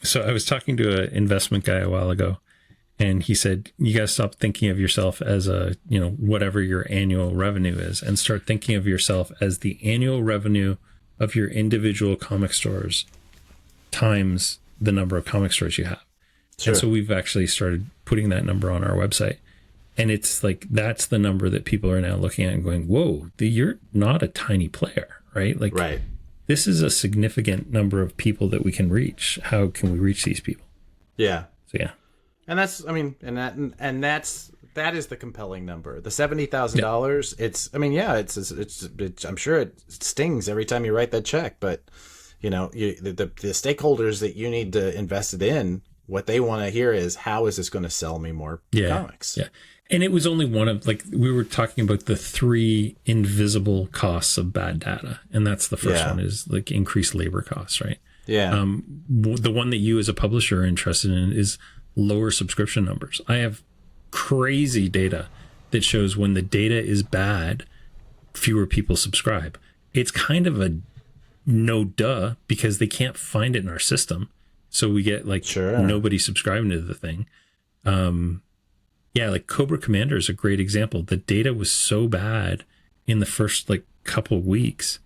So I was talking to an investment guy a while ago, and he said, you guys stop thinking of yourself as whatever your annual revenue is, and start thinking of yourself as the annual revenue of your individual comic stores times the number of comic stores you have. Sure. And so we've actually started putting that number on our website. And it's like, that's the number that people are now looking at and going, whoa, you're not a tiny player, right? Like, this is a significant number of people that we can reach. How can we reach these people? Yeah. So, yeah. And that's, I mean, that is the compelling number. The $70,000. It's I'm sure it stings every time you write that check, but the stakeholders that you need to invest it in, what they want to hear is, how is this going to sell me more comics? Yeah. And it was only one of, like, we were talking about the 3 invisible costs of bad data. And that's the first one, is like increased labor costs, right? Yeah. The one that you as a publisher are interested in is lower subscription numbers. I have crazy data that shows when the data is bad, fewer people subscribe. It's kind of a no duh, because they can't find it in our system. So we get nobody subscribing to the thing. Like Cobra Commander is a great example. The data was so bad in the first couple of weeks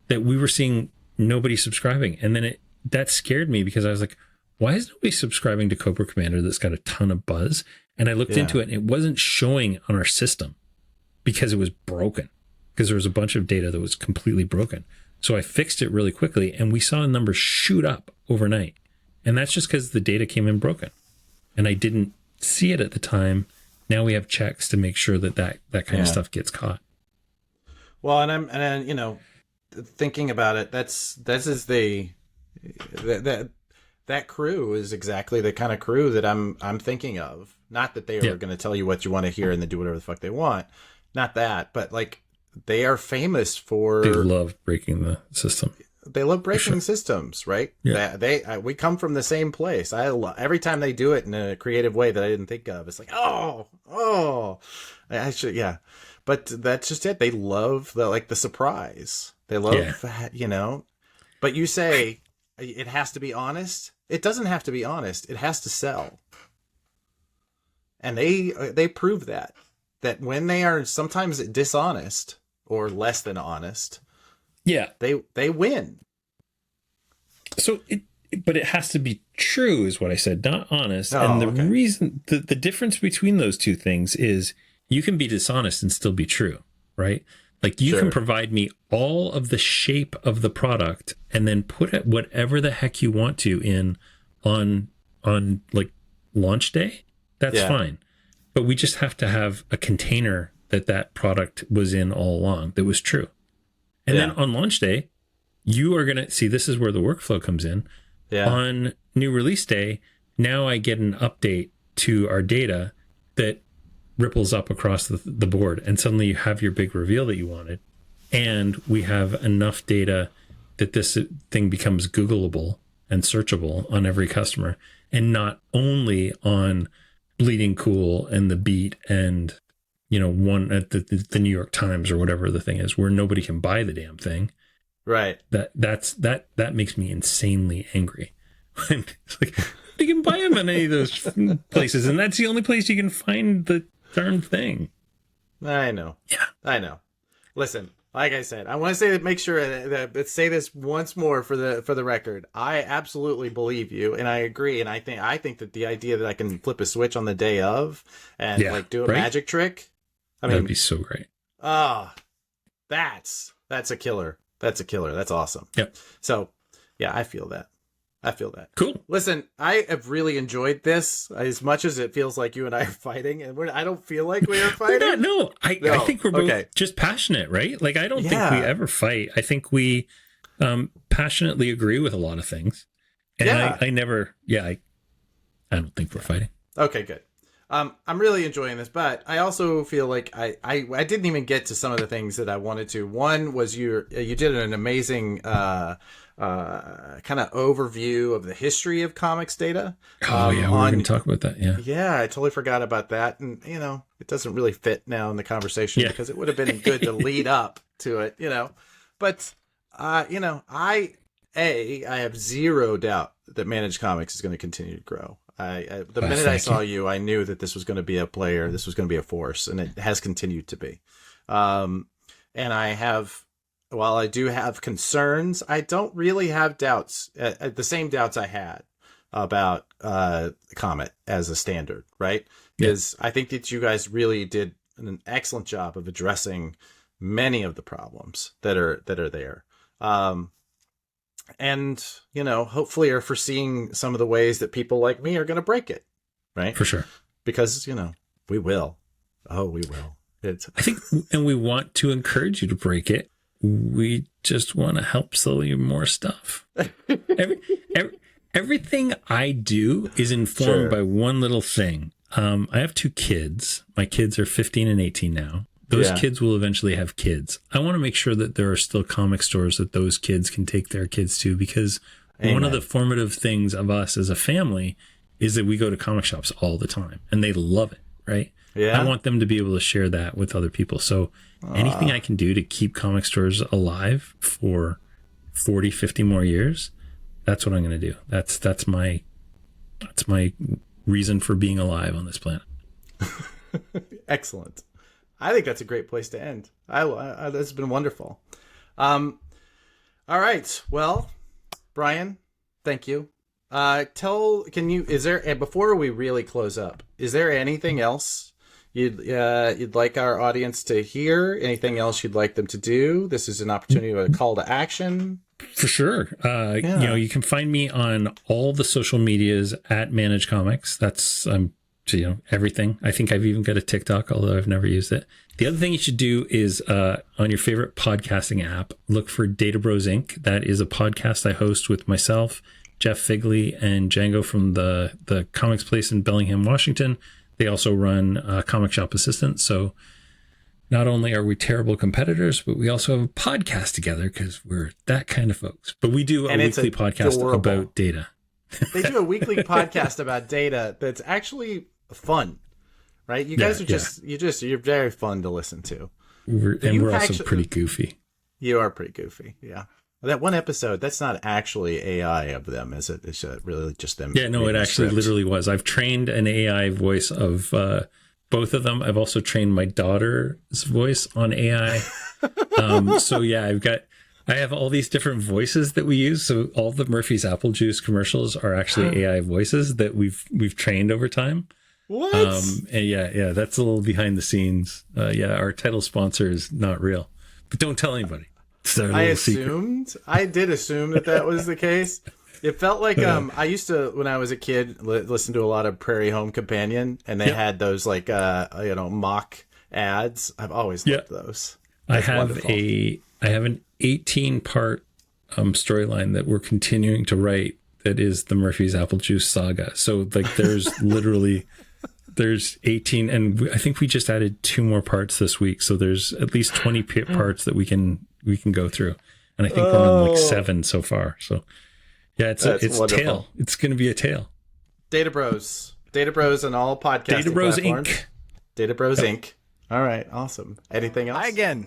that we were seeing nobody subscribing. And then that scared me, because I was like, why is nobody subscribing to Cobra Commander that's got a ton of buzz? And I looked into it, and it wasn't showing on our system because it was broken, because there was a bunch of data that was completely broken. So I fixed it really quickly, and we saw the numbers shoot up overnight. And that's just because the data came in broken. And I didn't see it at the time. Now we have checks to make sure that kind of stuff gets caught. Well, and thinking about it, that crew is exactly the kind of crew that I'm thinking of. Not that they are going to tell you what you want to hear and then do whatever the fuck they want. Not that, but they are famous for. They love breaking the system. They love breaking systems, right? Yeah. We come from the same place. Every time they do it in a creative way that I didn't think of, it's like, actually, yeah. But that's just it. They love the surprise. They love that, But you say, it has to be honest. It doesn't have to be honest. It has to sell. And they prove that when they are sometimes dishonest or less than honest, they win. So but it has to be true, is what I said, not honest. And the reason, the difference between those two things is you can be dishonest and still be true, right? Like you can provide me all of the shape of the product and then put it whatever the heck you want to in on like launch day. That's fine. But we just have to have a container that product was in all along that was true. And then on launch day, you are going to see, this is where the workflow comes in. Yeah. On new release day, now I get an update to our data that ripples up across the board. And suddenly you have your big reveal that you wanted. And we have enough data that this thing becomes Googleable and searchable on every customer. And not only on Bleeding Cool and The Beat and, one at the New York Times or whatever the thing is, where nobody can buy the damn thing. Right. That makes me insanely angry. It's like, you can buy them in any of those places, and that's the only place you can find the darn thing. I know. Yeah. I know. Listen, like I said, I want to say that, make sure that say this once more for the record. I absolutely believe you, and I agree. And I think that the idea that I can flip a switch on the day of and do a magic trick, that'd be so great. That's a killer. That's a killer. That's awesome. Yep. So, I feel that. Cool. Listen, I have really enjoyed this as much as it feels like you and I are fighting, and I don't feel like we are fighting. I think we're both just passionate, right? Like, I don't think we ever fight. I think we passionately agree with a lot of things. And I don't think we're fighting. Okay, good. I'm really enjoying this, but I also feel like I didn't even get to some of the things that I wanted to. One was you did an amazing kind of overview of the history of comics data. We're going to talk about that. Yeah, I totally forgot about that, and it doesn't really fit now in the conversation because it would have been good to lead up to it, But I have zero doubt that Managed Comics is going to continue to grow. The minute I saw you, I knew that this was going to be a player, this was going to be a force, and it has continued to be. And while I do have concerns, I don't really have doubts, the same doubts I had about Comet as a standard, right? Because I think that you guys really did an excellent job of addressing many of the problems that are there. And, hopefully are foreseeing some of the ways that people like me are going to break it, right? For sure. Because, we will. Oh, we will. I think, and we want to encourage you to break it. We just want to help sell you more stuff. Everything I do is informed by one little thing. I have 2 kids. My kids are 15 and 18 now. Those kids will eventually have kids. I want to make sure that there are still comic stores that those kids can take their kids to, because one of the formative things of us as a family is that we go to comic shops all the time and they love it, right? Yeah. I want them to be able to share that with other people. So anything I can do to keep comic stores alive for 40, 50 more years, that's what I'm going to do. That's my reason for being alive on this planet. Excellent. I think that's a great place to end. This has been wonderful. All right. Well, Brian, thank you. Before we really close up, is there anything else you'd like our audience to hear? Anything else you'd like them to do? This is an opportunity, a call to action. For sure. You can find me on all the social medias at Manage Comics. That's everything. I think I've even got a TikTok, although I've never used it. The other thing you should do is on your favorite podcasting app, look for Data Bros Inc. That is a podcast I host with myself, Jeff Figley, and Django from the Comics Place in Bellingham, Washington. They also run Comic Shop Assistant. So not only are we terrible competitors, but we also have a podcast together because we're that kind of folks. But we do a weekly podcast about data. They do a weekly podcast about data that's actually fun, right? You guys are you're very fun to listen to. We're also pretty goofy. You are pretty goofy, yeah. That one episode, that's not actually AI of them, is it? It's really just them. Yeah, no, it actually literally was. I've trained an AI voice of both of them. I've also trained my daughter's voice on AI. So yeah, I have all these different voices that we use. So all the Murphy's Apple Juice commercials are actually AI voices that we've trained over time. What? And yeah, that's a little behind the scenes. Yeah, our title sponsor is not real, but don't tell anybody. I did assume that was the case. It felt like I used to, when I was a kid, listen to a lot of Prairie Home Companion, and they had those like mock ads. I've always loved those. That's I have an 18-part storyline that we're continuing to write. That is the Murphy's Apple Juice saga. So like, there's there's 18, and I think we just added 2 more parts this week. So there's at least 20 parts that we can go through, and I think we're on like 7 so far. So yeah, it's wonderful. Tale. It's going to be a tale. Data Bros on all podcasting Data Bros platforms. Inc. Data Bros Inc. All right, awesome. Anything else? Again,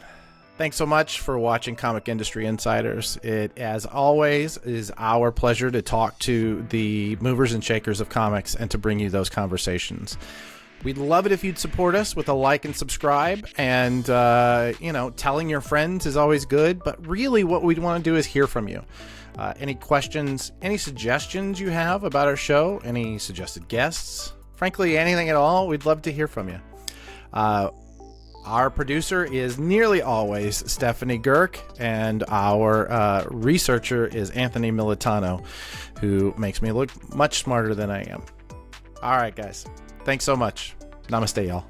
thanks so much for watching Comic Industry Insiders. It, as always, is our pleasure to talk to the movers and shakers of comics and to bring you those conversations. We'd love it if you'd support us with a like and subscribe, and telling your friends is always good, but really what we'd want to do is hear from you. Any questions, any suggestions you have about our show, any suggested guests, frankly, anything at all, we'd love to hear from you. Our producer is nearly always Stephanie Gerk, and our researcher is Anthony Militano, who makes me look much smarter than I am. All right, guys. Thanks so much. Namaste, y'all.